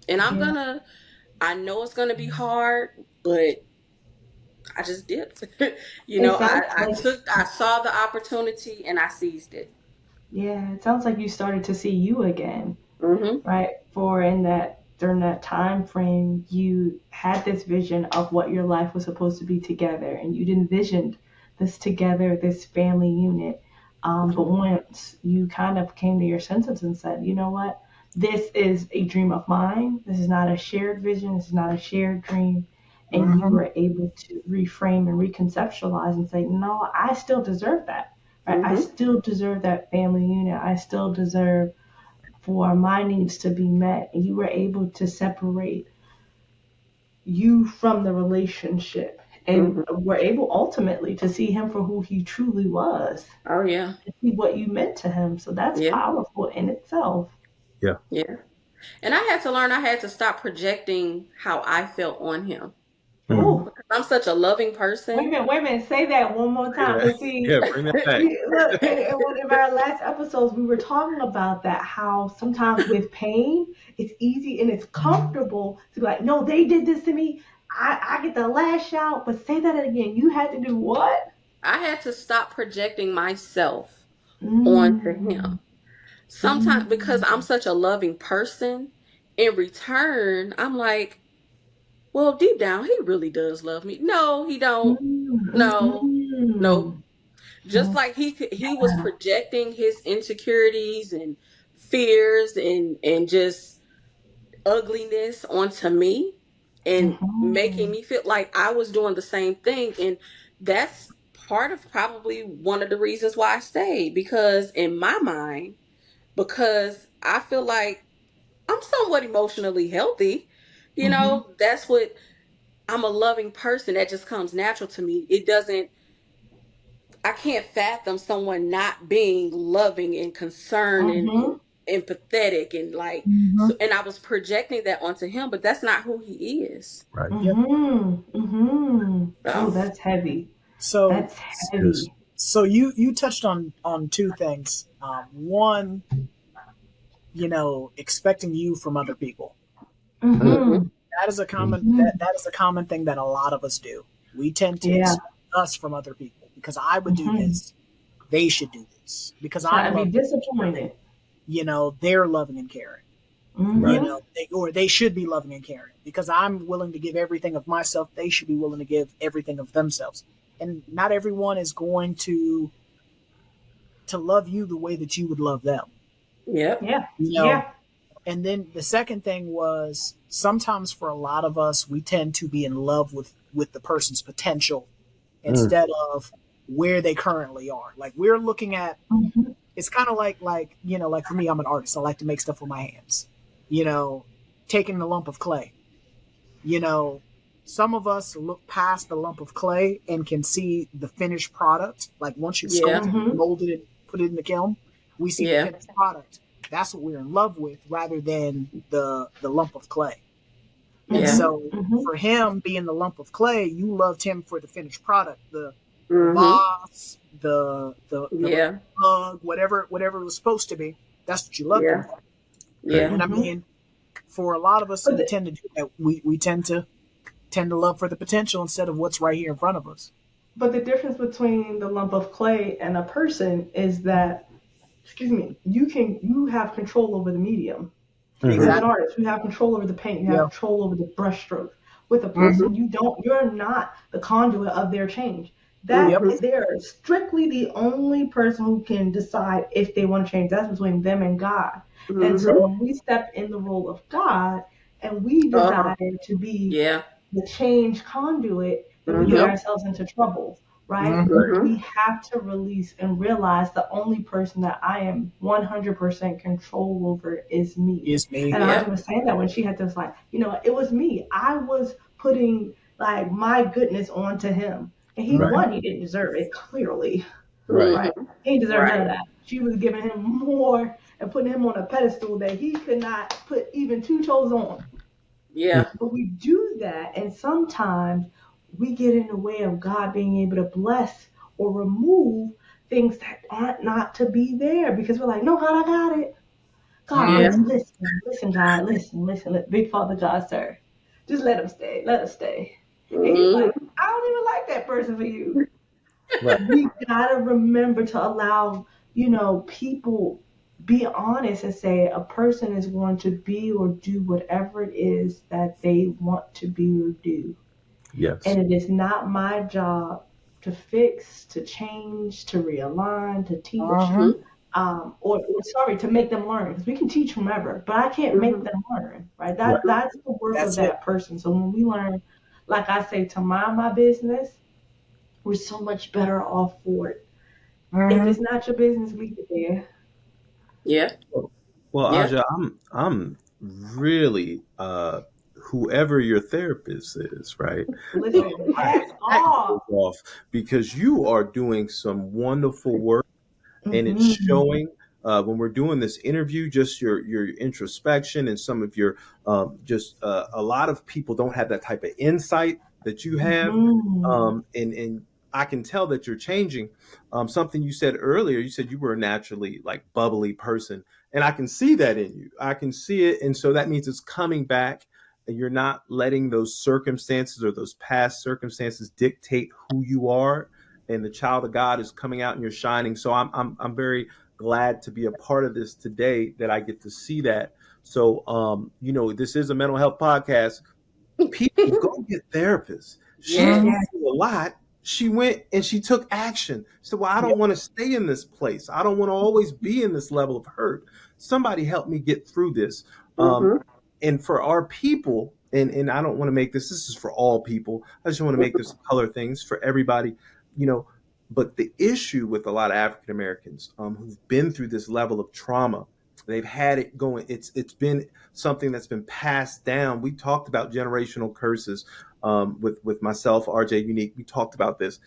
And yeah. I know it's gonna be hard, but I just dipped. It sounds I saw the opportunity and I seized it. yeah, it sounds like you started to see you again. Mhm. Right? For in that during that time frame, you had this vision of what your life was supposed to be together, and you'd envisioned this together, this family unit. But once you kind of came to your senses and said, you know what, this is a dream of mine. This is not a shared vision. This is not a shared dream. And you Hmm. were able to reframe and reconceptualize and say, no, I still deserve that. Right? I Mhm. still deserve that family unit. I still deserve for my needs to be met. And you were able to separate you from the relationship and Mhm. were able ultimately to see him for who he truly was, Oh yeah. to see what you meant to him. So that's Yeah. powerful in itself. Yeah. Yeah. And I had to learn, I had to stop projecting how I felt on him. Mm. Oh, Because I'm such a loving person. wait a minute, say that one more Say time. that. Cause see, Yeah, bring that back. look, in one of our last episodes, we were talking about that. How sometimes with pain, it's easy and it's comfortable to be like, no, they did this to me. I get the lash out. But say that again. You had to do what? I had to stop projecting myself onto Mm, him. Sometimes because I'm mm, such a loving person, in return, I'm like, well, deep down, he really does love me. No, he don't. No, nope. mm, Just like he was projecting his insecurities and fears and just ugliness onto me and making mm, me feel like I was doing the same thing. And that's part of probably one of the reasons why I stayed. Because in my mind, because I feel like I'm somewhat emotionally healthy, mm, that's what I'm a loving person. That just comes natural to me. It doesn't, I can't fathom someone not being loving and concerned mm, and empathetic and like Hmm. so, and I was projecting that onto him, but that's not who he is. Right. Yep. Oh, So that's heavy. So That's Yes. heavy. you touched on two things. One, expecting you from other people. mhm, Mm-hmm. That is a common Mm-hmm. that is a common thing that a lot of us do. We tend to Yeah. expect us from other people because I would do Mm-hmm. this, they should do this. Because Try I'm to be loving and caring, disappointed. they're loving and caring. Right. Mm-hmm. They should be loving and caring. Because I'm willing to give everything of myself, they should be willing to give everything of themselves. And not everyone is going to love you the way that you would love them. yep, Yeah. You know, Yeah. and then the second thing was sometimes for a lot of us, we tend to be in love with the person's potential Mm. instead of where they currently are. Like we're looking at, Mm-hmm. it's kind of like for me, I'm an artist. I like to make stuff with my hands. You know, taking a lump of clay. You know, some of us look past the lump of clay and can see the finished product. Like once you've yeah, sculpted, Mm-hmm. molded it, put it in the kiln, we see the yeah, finished product. That's what we're in love with, rather than the lump of clay. And yeah, Mm-hmm. so, Mm-hmm. for him being the lump of clay, you loved him for the finished product, the mhm, vase, the yeah, mug, whatever it was supposed to be. That's what you loved him yeah, for. Right. yeah, And I Mm-hmm. mean, for a lot of us, But we tend to do that. We tend to love for the potential instead of what's right here in front of us. But the difference between the lump of clay and a person is that, excuse me, you have control over the medium. With Hmm. an Exactly. artist, you have control over the paint, you have Yeah. control over the brushstroke. With a Mm-hmm. person, you don't. You're not the conduit of their change. That Yep. Mm-hmm. they're strictly the only person who can decide if they want to change. That's between them and God. And so Mm-hmm. when we step in the role of God and we Oh, desire to be yeah. the change conduit, then we get Mm-hmm. Yep. ourselves into trouble, right? Mm-hmm. Mm-hmm. We have to release and realize the only person that I am 100% control over is me. It's me. And Yep. Audrey Yep. was saying that when she had this, like, it was me. I was putting like my goodness onto him. And he, Right. Mm-hmm. one, he didn't deserve it, clearly, Right. right? Mm-hmm. He didn't deserve none of Right. that. She was giving him more and putting him on a pedestal that he could not put even two toes on. Yeah. But we do that, and sometimes we get in the way of God being able to bless or remove things that aren't not to be there because we're like, no, God, I got it. God, Yeah. Mm-hmm. listen, God, listen, big Father God, sir. Just let him stay, let us stay. And he's like, Mm-hmm. I don't even like that person for you. Right. We gotta remember to allow, people be honest and say a person is going to be or do whatever it is that they want to be or do. Yes. And it is not my job to fix, to change, to realign, to teach, Uh-huh. Mm-hmm. or sorry, to make them learn. Because we can teach whomever, but I can't make Mm-hmm. them learn, right? Right. That's the work of That's it. that person. So when we learn, like I say, to mind my business, we're so much better off for it. If Mm-hmm. it's not your business, leave it there. Yeah. Well, well, Yeah. Aja, I'm really whoever your therapist is, right? Listen, My hats hat goes off. off because you are doing some wonderful work, and it's Mm-hmm. showing when we're doing this interview. Just your introspection and some of your just a lot of people don't have that type of insight that you have, Mm-hmm. and I can tell that you're changing. Something you said earlier, you said you were a naturally like bubbly person, and I can see that in you. I can see it, and so that means it's coming back. And you're not letting those circumstances or those past circumstances dictate who you are, and the child of God is coming out and you're shining. So I'm very glad to be a part of this today, that I get to see that. So this is a mental health podcast. People go get therapists. She's Yes. Mm-hmm. been through a lot. She went and she took action. So, well, I don't Yep. want to stay in this place. I don't want to always be in this level of hurt. Somebody help me get through this. Um, Mm-hmm. and for our people, and I don't want to make this is for all people. I just want to make this color things for everybody, you know. But the issue with a lot of African Americans who've been through this level of trauma, they've had it going. It's been something that's been passed down. We talked about generational curses with myself, RJ Unique. We talked about this.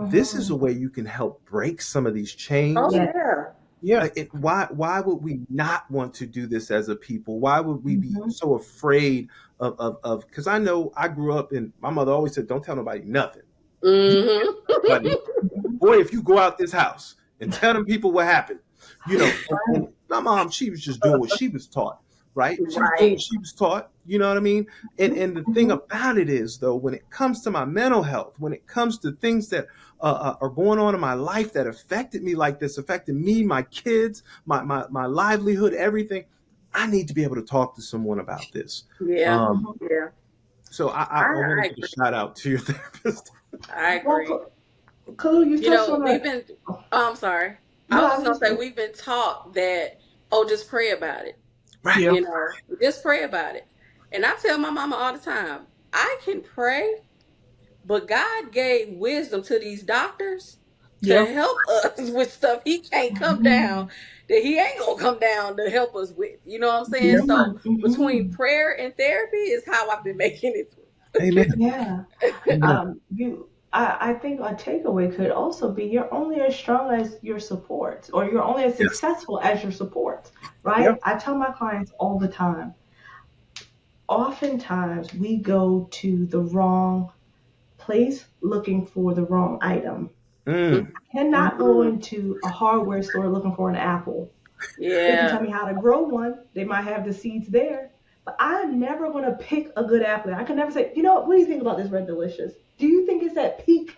This is Mm-hmm. a way you can help break some of these Oh, chains. Yes. yeah. Yeah. Why would we not want to do this as a people? Why would we be Mm-hmm. so afraid of because I know I grew up and my mother always said, don't tell nobody nothing. You but Mm-hmm. boy, if you go out this house and tell them people what happened, and Right. my mom, she was just doing what she was taught, right? She was doing what Right. she was taught, you know what I mean? And the thing Mm-hmm. about it is, though, when it comes to my mental health, when it comes to things that are going on in my life that affected me like this, affected me, my kids, my livelihood, everything, I need to be able to talk to someone about this. Yeah. Um, Mm-hmm. Yeah. so I want I to give a agree. shout out to your therapist. I agree. Well, Khalil, you You touched know, on we've that. been, oh, I'm sorry. I No, was I just was gonna just say saying. we've been taught that, oh, just pray about it. Right. Yeah. You know, just pray about it. And I tell my mama all the time, I can pray, but God gave wisdom to these doctors to Yeah. help us with stuff he can't come down, Mm-hmm. that he ain't gonna come down to help us with. You know what I'm saying? Yep. So between Mm-hmm. prayer and therapy is how I've been making it Amen. Yeah. Amen. I think a takeaway could also be you're only as strong as your supports, or you're only as Yes. successful as your supports, Yeah. right? I tell my clients all the time, oftentimes we go to the wrong place looking for the wrong item. through. Mm. Cannot go Mhm. into a hardware store looking for an apple. They can tell Yeah. me how to grow one. They might have the seeds there. But I'm never going to pick a good apple. I can never say, what do you think about this Red Delicious? Do you think it's at peak,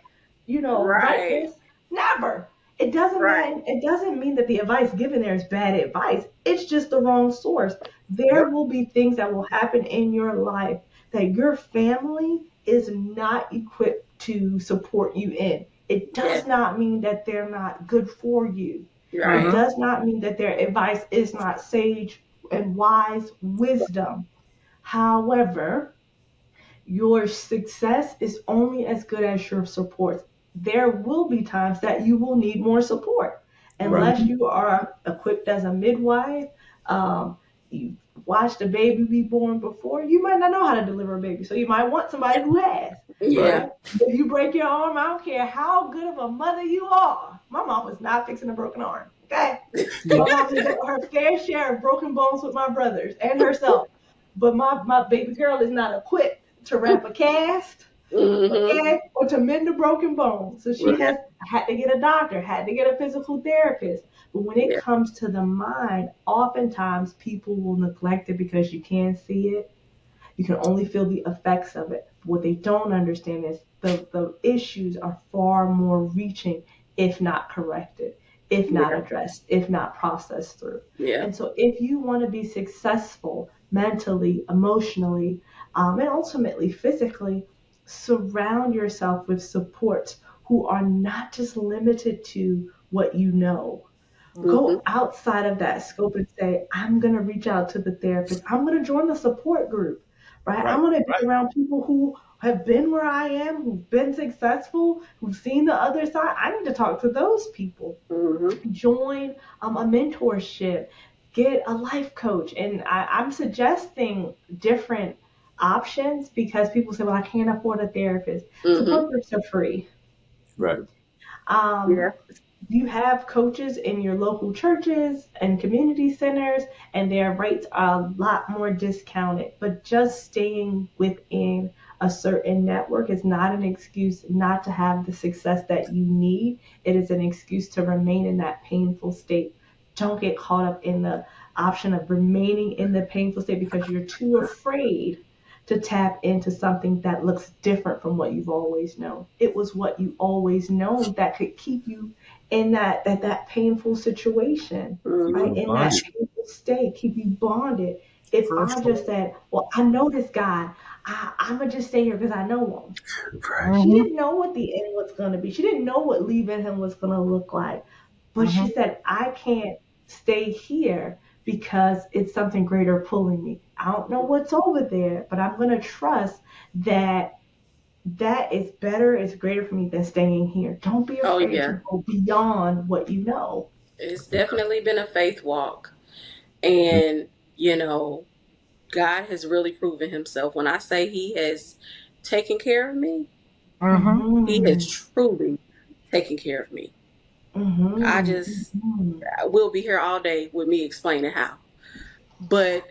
Right. rightness. Never. It doesn't Right. matter. It doesn't mean that the advice given there is bad advice. It's just the wrong source. There Yep. will be things that will happen in your life that your family is not equipped to support you in. It Yeah. does not mean that they're not good for you. It Right. Mm-hmm. does not mean that their advice is not sage and wise wisdom. However, your success is only as good as your support. There will be times that you will need more support. Right. Unless you are equipped as a midwife, you watched a baby be born before, you might not know how to deliver a baby. So you might want somebody who has, Right. Yeah. right? If you break your arm, I don't care how good of a mother you are. My mom was not fixing a broken arm. Okay. My Yep. mom has got her fair share of broken bones with my brothers and herself. But my baby girl is not equipped to wrap a cast, Mm-hmm. okay, or to mend a broken bone. So she Right. Yeah. has had to get a doctor, had to get a physical therapist. But when it Yeah. comes to the mind, oftentimes people will neglect it because you can't see it. You can only feel the effects of it. What they don't understand is the issues are far more reaching if not corrected, if not Yeah. addressed, if not processed through. Yeah. And so, if you want to be successful mentally, emotionally, and ultimately physically, surround yourself with supports who are not just limited to what you know. Mm-hmm. Go outside of that scope and say, I'm going to reach out to the therapist. I'm going to join the support group, right? Right. I'm going to be Right. around people who have been where I am, who've been successful, who've seen the other side. I need to talk to those people. Mm-hmm. Join a mentorship, get a life coach. And I'm suggesting different options because people say, well, I can't afford a therapist. Mm-hmm. Support groups are free. Right. Um, Yeah. you have coaches in your local churches and community centers, and their rates are a lot more discounted. But just staying within a certain network is not an excuse not to have the success that you need. It is an excuse to remain in that painful state. Don't get caught up in the option of remaining in the painful state because you're too afraid to tap into something that looks different from what you've always known. It was what you always known that could keep you in that painful situation, Keep right? Mm-hmm. you In that bonded. painful state, keep you bonded. If For I sure. just said, well, I know this guy, I'm gonna just stay here because I know him. Right. She Mm-hmm. didn't know what the end was gonna be. She didn't know what leaving him was gonna look like. But Mm-hmm. she said, I can't stay here because it's something greater pulling me. I don't know what's over there, but I'm gonna trust that that is better, is greater for me than staying here. Don't be Oh afraid to yeah. go beyond what you know. It's definitely been a faith walk. And, you know, God has really proven himself. When I say he has taken care of me, Mm-hmm. he has Mm-hmm. truly taken care of me. I Mm-hmm. just, Mm-hmm. we'll be here all day with me explaining how. But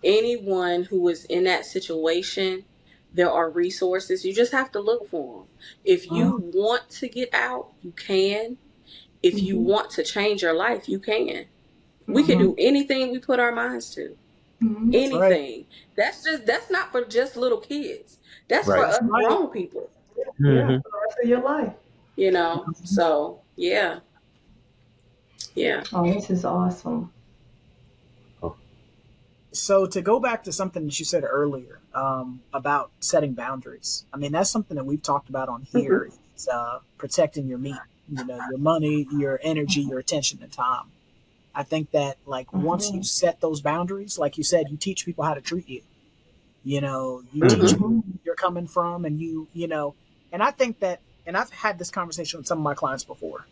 anyone who is in that situation, there are resources. You just have to look for them. If you want to get out, you can. If you Mm-hmm. want to change your life, you can. We can Mm-hmm. do anything we put our minds to. Mm-hmm. That's right. Anything. That's not for just little kids. That's for Right. That's us right. grown people, Yeah, Hmm. for the rest of your life. you know. So yeah, yeah. Oh, this is awesome. Oh, So to go back to something that you said earlier about setting boundaries, I mean that's something that we've talked about on Hmm. here. It's protecting your meat, your money, your energy, your attention, and time. I think that like once you Mm-hmm. set those boundaries, like you said, you teach people how to treat you. You teach hmm. people Mm-hmm. where you're coming from, and and I think that, and I've had this conversation with some of my clients before.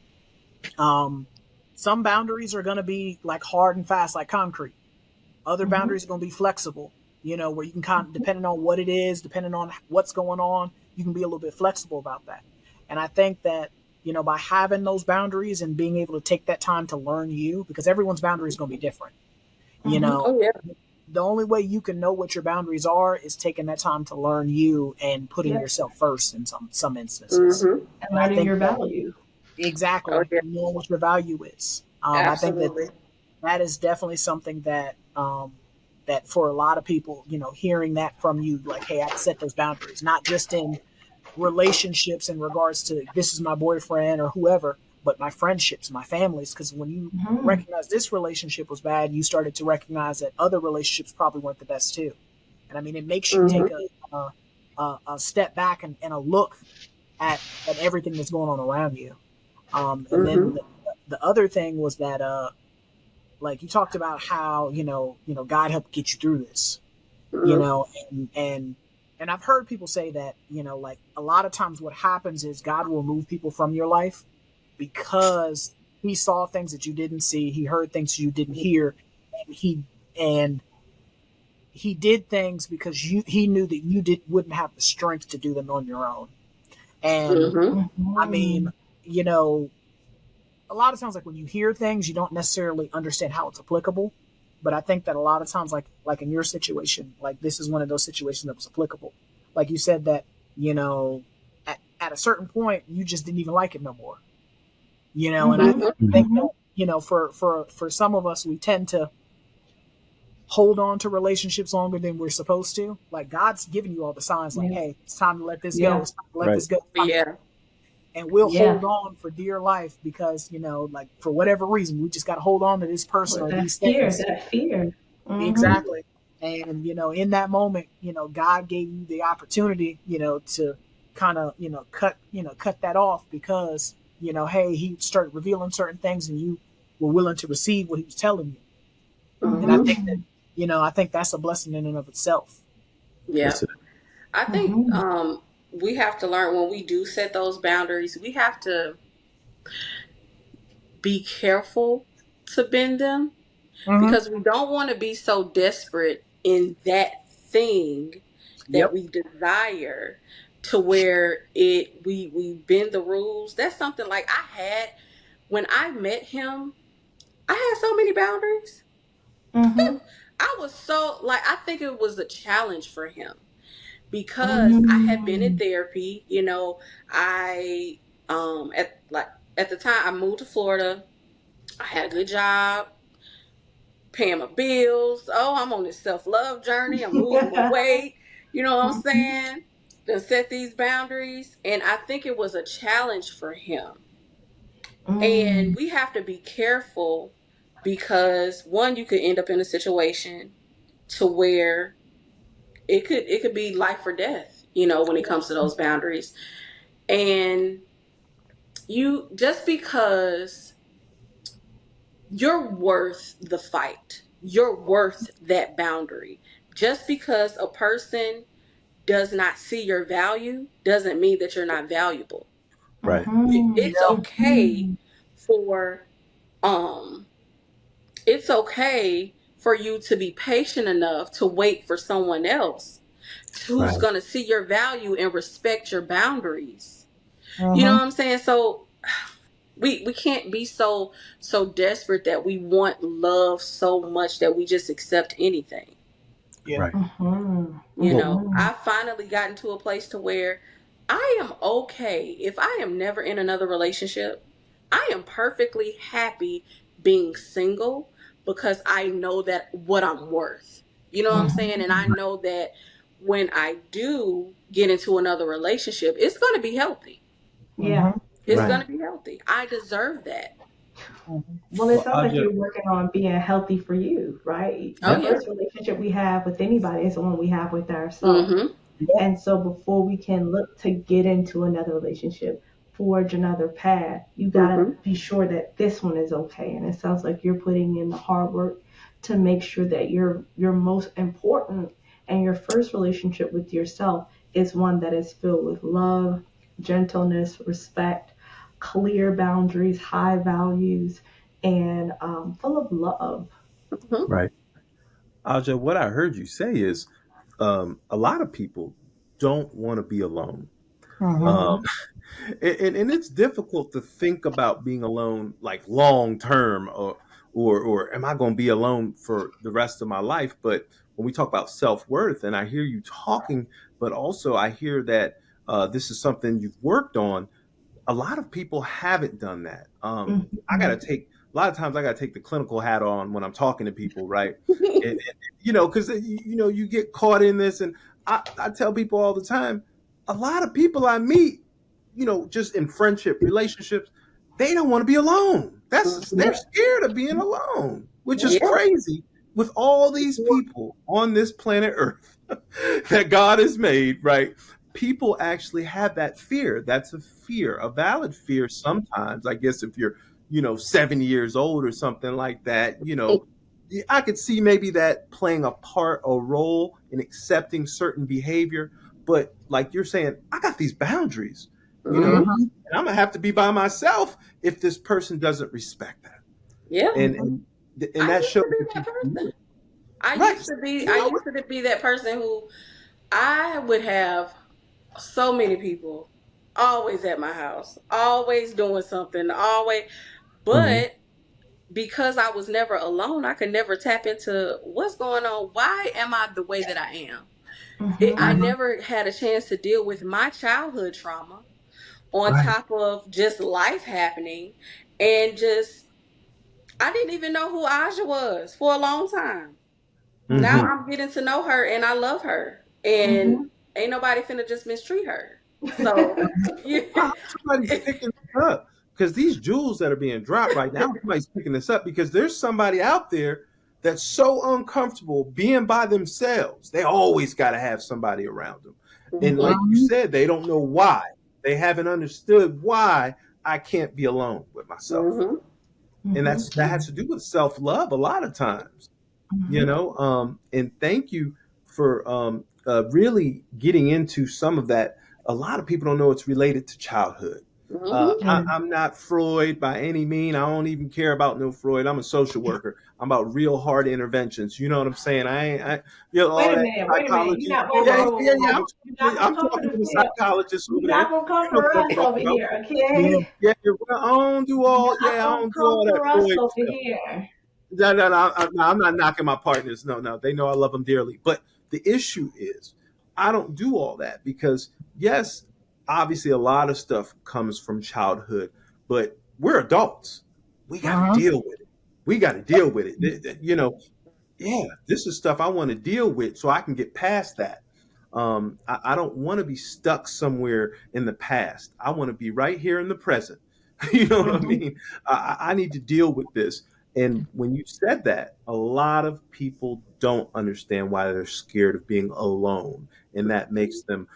Um, some boundaries are going to be like hard and fast, like concrete. Other Mm-hmm. boundaries are going to be flexible, where you can kind of, depending on what it is, depending on what's going on, you can be a little bit flexible about that. And I think that, by having those boundaries and being able to take that time to learn you, because everyone's boundary is going to be different, you Mm-hmm. know, Oh yeah. the only way you can know what your boundaries are is taking that time to learn you and putting Yeah, yourself first in some instances. Hmm. and And I learning think your that value. Oh exactly yeah. knowing what your value is. I think that Absolutely. that is definitely something that that for a lot of people, hearing that from you, like, hey, I set those boundaries, not just in relationships in regards to this is my boyfriend or whoever, but my friendships, my families. Because when you Mhm. recognize this relationship was bad, you started to recognize that other relationships probably weren't the best too. And I mean, it makes you take Mhm. a step back and a look at everything that's going on around you. And then Mhm. the other thing was that like you talked about how God helped get you through this, you Mhm. know, and I've heard people say that like a lot of times what happens is God will remove people from your life because He saw things that you didn't see, He heard things you didn't hear, and and He did things because He knew that you wouldn't have the strength to do them on your own. And Mhm. I mean, Mhm. you know, a lot of times like when you hear things you don't necessarily understand how it's applicable, but I think that a lot of times like in your situation, like this is one of those situations that was applicable. Like you said that at a certain point you just didn't even like it no more, and I Mhm. Mhm. think Mhm. that for some of us we tend to hold on to relationships longer than we're supposed to. Like God's giving you all the signs like, Yeah. hey, it's time to let this go, Yeah. it's time to let Right. this go, it's time to, Yeah. and we'll Yeah. hold on for dear life because like for whatever reason we just got to hold on to this person With or that these fear, things. that fear. Mhm. Exactly. And in that moment, God gave you the opportunity, to kind of cut that off because hey, He started revealing certain things and you were willing to receive what He was telling you. And I Mhm. think that Mhm. I think that's a blessing in and of itself. Yeah. Yes, it I think Mhm. we have to learn when we do set those boundaries, we have to be careful to bend them Mm-hmm. because we don't want to be so desperate in that thing that Yep. we desire to where we bend the rules. That's something like I had when I met him. I had so many boundaries. Mhm. I was so like I think it was a challenge for him because I had been in Mhm. therapy. I at the time I moved to Florida. I had a good job, paying my bills. Oh, I'm on this self love journey. I'm losing my weight. You know what I'm Mhm. saying? To set these boundaries, and I think it was a challenge for him. And Mm. we have to be careful because one, you could end up in a situation to where it could be life or death, when it comes to those boundaries. And you just because you're worth the fight, you're worth that boundary. Just because a person does not see your value doesn't mean that you're not valuable. right. Mhm. It's Yeah. okay Mhm. for um it's okay for you to be patient enough to wait for someone else who's Right. going to see your value and respect your boundaries. You know Mm-hmm. what I'm saying? So we can't be so desperate that we want love so much that we just accept anything. Yeah. Right. Mhm. Well, Mhm. I've finally gotten to a place to where I am okay if I am never in another relationship. I am perfectly happy being single because I know that what I'm worth. You know what I'm saying? And I Mhm. know that when I do get into another relationship, it's going to be healthy. Yeah. Mm-hmm. It's Yeah. going right. to be healthy. I deserve that. Mm-hmm. Well, it Well, sounds like Aja, you're working on being healthy for you, right? Oh The yep. yeah. first relationship we have with anybody is the one we have with ourselves. Mhm. Yep. And so before we can look to get into another relationship, forge another path, you got to Mhm. be sure that this one is okay. And it sounds like you're putting in the hard work to make sure that your most important and your first relationship with yourself is one that is filled with love, gentleness, respect, clear boundaries, high values, and full of love. Mhm. Right. Aja, what I heard you say is a lot of people don't want to be alone. Mm-hmm. Um, Mm-hmm. and it's difficult to think about being alone like long term or am I going to be alone for the rest of my life? But when we talk about self-worth and I hear you talking, but also I hear that this is something you've worked on, a lot of people haven't done that. I got Mm-hmm. to take a lot of times I got to take the clinical hat on when I'm talking to people, right? Because you get caught in this, and I tell people all the time, a lot of people I meet, just in friendship relationships, they don't want to be alone. They're scared of being alone, which is crazy with all these people on this planet Earth that God has made, right? People actually have that fear. That's a fear, a valid fear sometimes. I guess if you're, 7 years old or something like that, I could see maybe that playing a role in accepting certain behavior. But like you're saying, I got these boundaries, and I'm gonna have to be by myself if this person doesn't respect that. Yeah. And I that used shows to be that person. I Right. used to be that person who I would have so many people always at my house, always doing something, always. But because I was never alone, I could never tap into what's going on. Why am I the way that I am? I never had a chance to deal with my childhood trauma on Right. top of just life happening, and just I didn't even know who Aja was for a long time. Now I'm getting to know her and I love her, and ain't nobody finna just mistreat her. So yeah. I hope somebody's picking this up, because these jewels that are being dropped right now, somebody's picking this up because there's somebody out there that's so uncomfortable being by themselves. They always got to have somebody around them. And like you said, they don't know why. They haven't understood why I can't be alone with myself. And that has to do with self-love a lot of times, and thank you for really getting into some of that. A lot of people don't know it's related to childhood. I'm not Freud by any mean. I don't even care about no Freud. I'm a social worker. I'm about real hard interventions. You know what I'm saying? Wait a minute. You're not, I'm talking to the psychologist over you're there. not gonna come for us over here, okay? Yeah, I don't do all. Yeah, I don't do all that Freud over stuff. here. No, I'm not knocking my partners. No, they know I love them dearly. But the issue is, I don't do all that because, yes, obviously a lot of stuff comes from childhood, but we're adults. We got to deal with it. We got to deal with it. Yeah, this is stuff I want to deal with so I can get past that. I don't want to be stuck somewhere in the past. I want to be right here in the present. You know what I mean? I need to deal with this. And when you said that, a lot of people don't understand why they're scared of being alone. And that makes them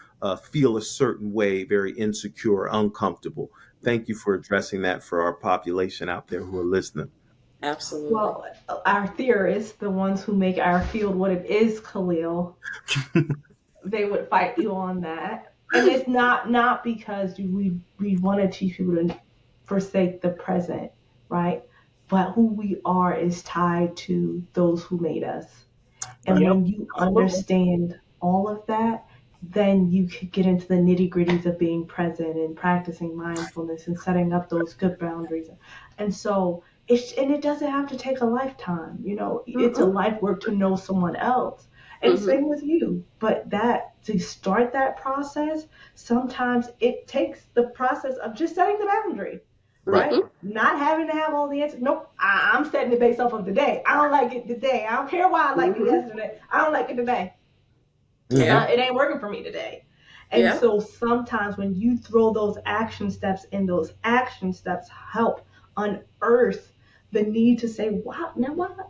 feel a certain way, very insecure, uncomfortable. Thank you for addressing that for our population out there who are listening. Absolutely. Well, our theorists, the ones who make our field what it is, Khalil, they would fight you on that. And it's not because we want to teach people to forsake the present, right? But who we are is tied to those who made us. And when you understand all of that, then you could get into the nitty gritties of being present and practicing mindfulness and setting up those good boundaries. And so it doesn't have to take a lifetime. It's a life work to know someone else. And same with you. But to start that process, sometimes it takes the process of just setting the boundary. Right? Not having to have all the answers. Nope. I'm setting it based off of today. I don't like it today. I don't care why I liked it yesterday. I don't like it today. It ain't working for me today. And so sometimes when you throw those action steps in, those action steps help unearth the need to say, wow, now why was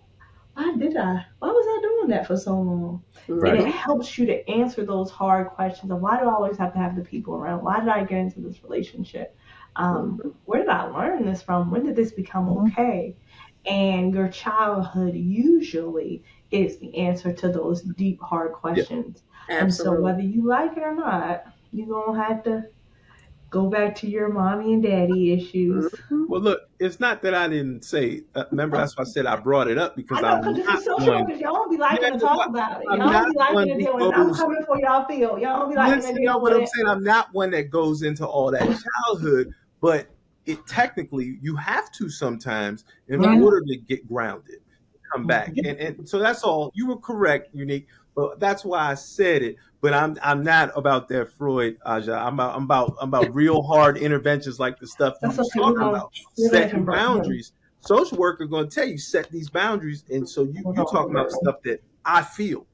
I doing that for so long? Right. And it helps you to answer those hard questions of, why do I always have to have the people around? Why did I get into this relationship? Where did I learn this from? When did this become okay? And your childhood usually is the answer to those deep, hard questions. And so whether you like it or not, you're going to have to go back to your mommy and daddy issues. Well, look, it's not that I didn't say, remember, that's why I said I brought it up, because I know, because this is social work, because y'all don't be liking to talk about it. Y'all don't be liking to deal with it. I'm coming for y'all feel. Y'all don't be liking to deal with it. You know what I'm saying? I'm not one that goes into all that childhood, but it technically, you have to sometimes in order to get grounded, come back. And so that's all. You were correct, Unique. But that's why I said it. But I'm not about that Freud, Aja. I'm about real hard interventions like the stuff you was talking about. Setting boundaries. Social worker going to tell you set these boundaries, and so you're talking about stuff that I feel.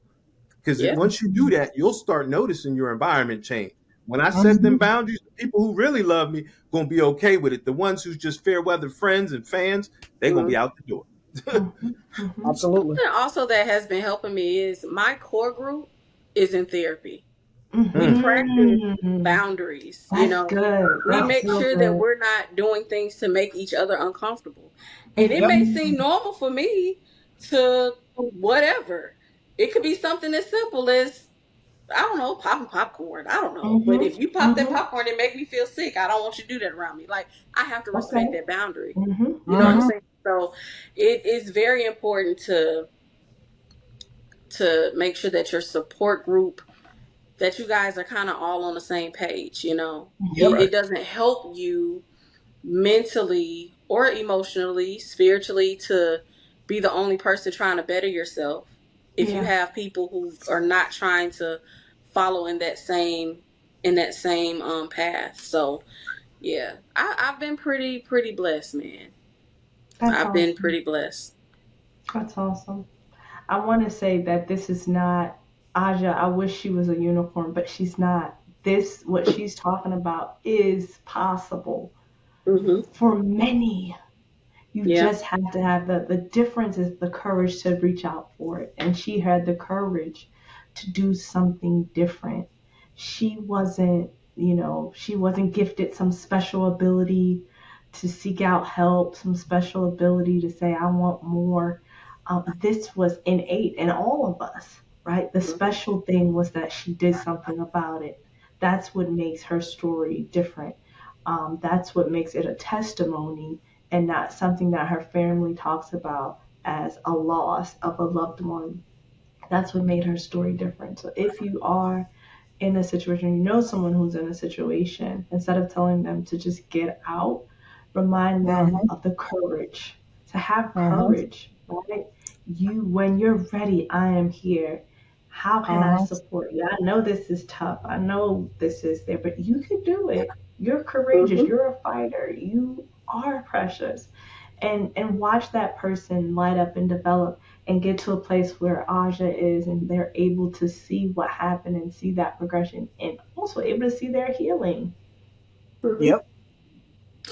Because once you do that, you'll start noticing your environment change. when I set them boundaries, the people who really love me gonna be okay with it. The ones who's just fair weather friends and fans, they're gonna be Mhm. out the door. Absolutely. And also that has been helping me is my core group is in therapy. We Mm, practice Mm-hmm. boundaries, That's good. we That's make so sure that good. we're not doing things to make each other uncomfortable. And it Yep. may Mm-hmm. seem normal for me to whatever. It could be something as simple as, I don't know, popping popcorn. I don't know. But if you Mm-hmm. pop that Mm-hmm. popcorn and make me feel sick, I don't want you to do that around me. Like, I have to respect Okay. that boundary. Mm-hmm. You know what I'm Mm-hmm. Mm-hmm. saying? So it is very important to make sure that your support group, that you guys are kind of all on the same page. Yep. right. It doesn't help you mentally or emotionally, spiritually, to be the only person trying to better yourself if you Yeah. have people who are not trying to follow in that same path. So yeah, I've been pretty blessed, man. That's I've been awesome. pretty blessed. That's awesome. I want to say that this is not Aja. I wish she was a unicorn, but she's not. This, what she's talking about, is possible Hmm. for many. You Yeah. just have to have the difference is the courage to reach out for it. And she had the courage to do something different. She wasn't, she wasn't gifted some special ability to seek out help, some special ability to say, I want more. This was innate in all of us, right? The Hmm. special thing was that she did something about it. That's what makes her story different. That's what makes it a testimony and not something that her family talks about as a loss of a loved one. That's what made her story different. So if you are in a situation, someone who's in a situation, instead of telling them to just get out, remind them Mm-hmm. of the courage to have Mm-hmm. courage, right? When you're ready, I am here. How can I Mm-hmm. support you? I know this is tough. I know this is there, but you can do it. You're courageous. Hmm. You're a fighter. You are precious. And watch that person light up and develop and get to a place where Aja is and they're able to see what happened and see that progression and also able to see their healing. Hmm. Yep.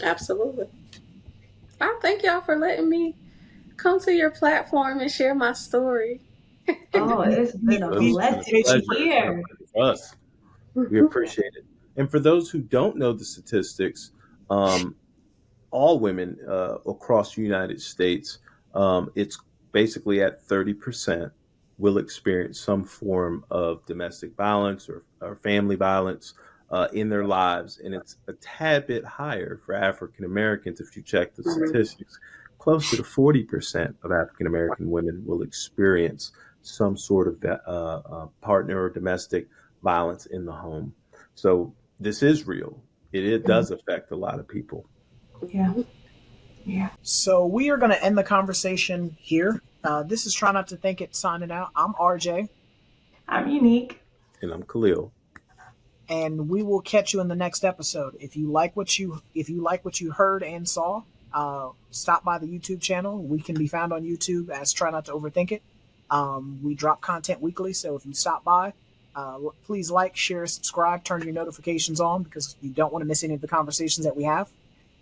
Absolutely. I thank y'all for letting me come to your platform and share my story. Oh, it's been a We It's been a blessing appreciate you. pleasure. It's been a here. pleasure for us. We appreciate it. And for those who don't know the statistics, um, all women across the United States, it's basically at 30% will experience some form of domestic violence or family violence in their lives. And it's a tad bit higher for African Americans. If you check the Mhm. statistics, closer to 40% of African American women will experience some sort of partner or domestic violence in the home. So this is real. It Mm, does affect a lot of people. yeah, yeah. So we are going to end the conversation here. This is Try Not to Think It signing out. I'm RJ, I'm unique. And I'm Khalil. and we will catch you in the next episode. If you like what you heard and saw, stop by the YouTube channel. We can be found on YouTube as Try Not to Overthink It. We drop content weekly, so if you stop by, please like, share, subscribe, turn your notifications on because you don't want to miss any of the conversations that we have.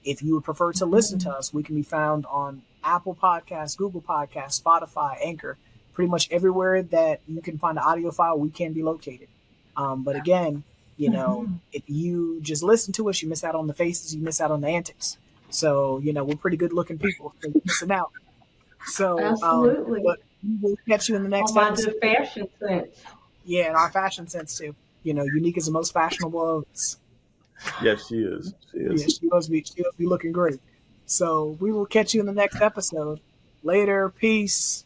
If you would prefer to listen to Mhm. us, we can be found on Apple Podcasts, Google Podcasts, Spotify, Anchor, pretty much everywhere that you can find an audio file, we can be located. But again, Mhm. if you just listen to us, you miss out on the faces, you miss out on the antics. So, we're pretty good looking people, so you're missing out. So, Absolutely. but we will catch you in the On next my episode. good fashion sense. Yeah, and our fashion sense too. Unique is the most fashionable of us. Yes, she is. She Yeah, is. she must be looking great. So we will catch you in the next episode. Later, peace.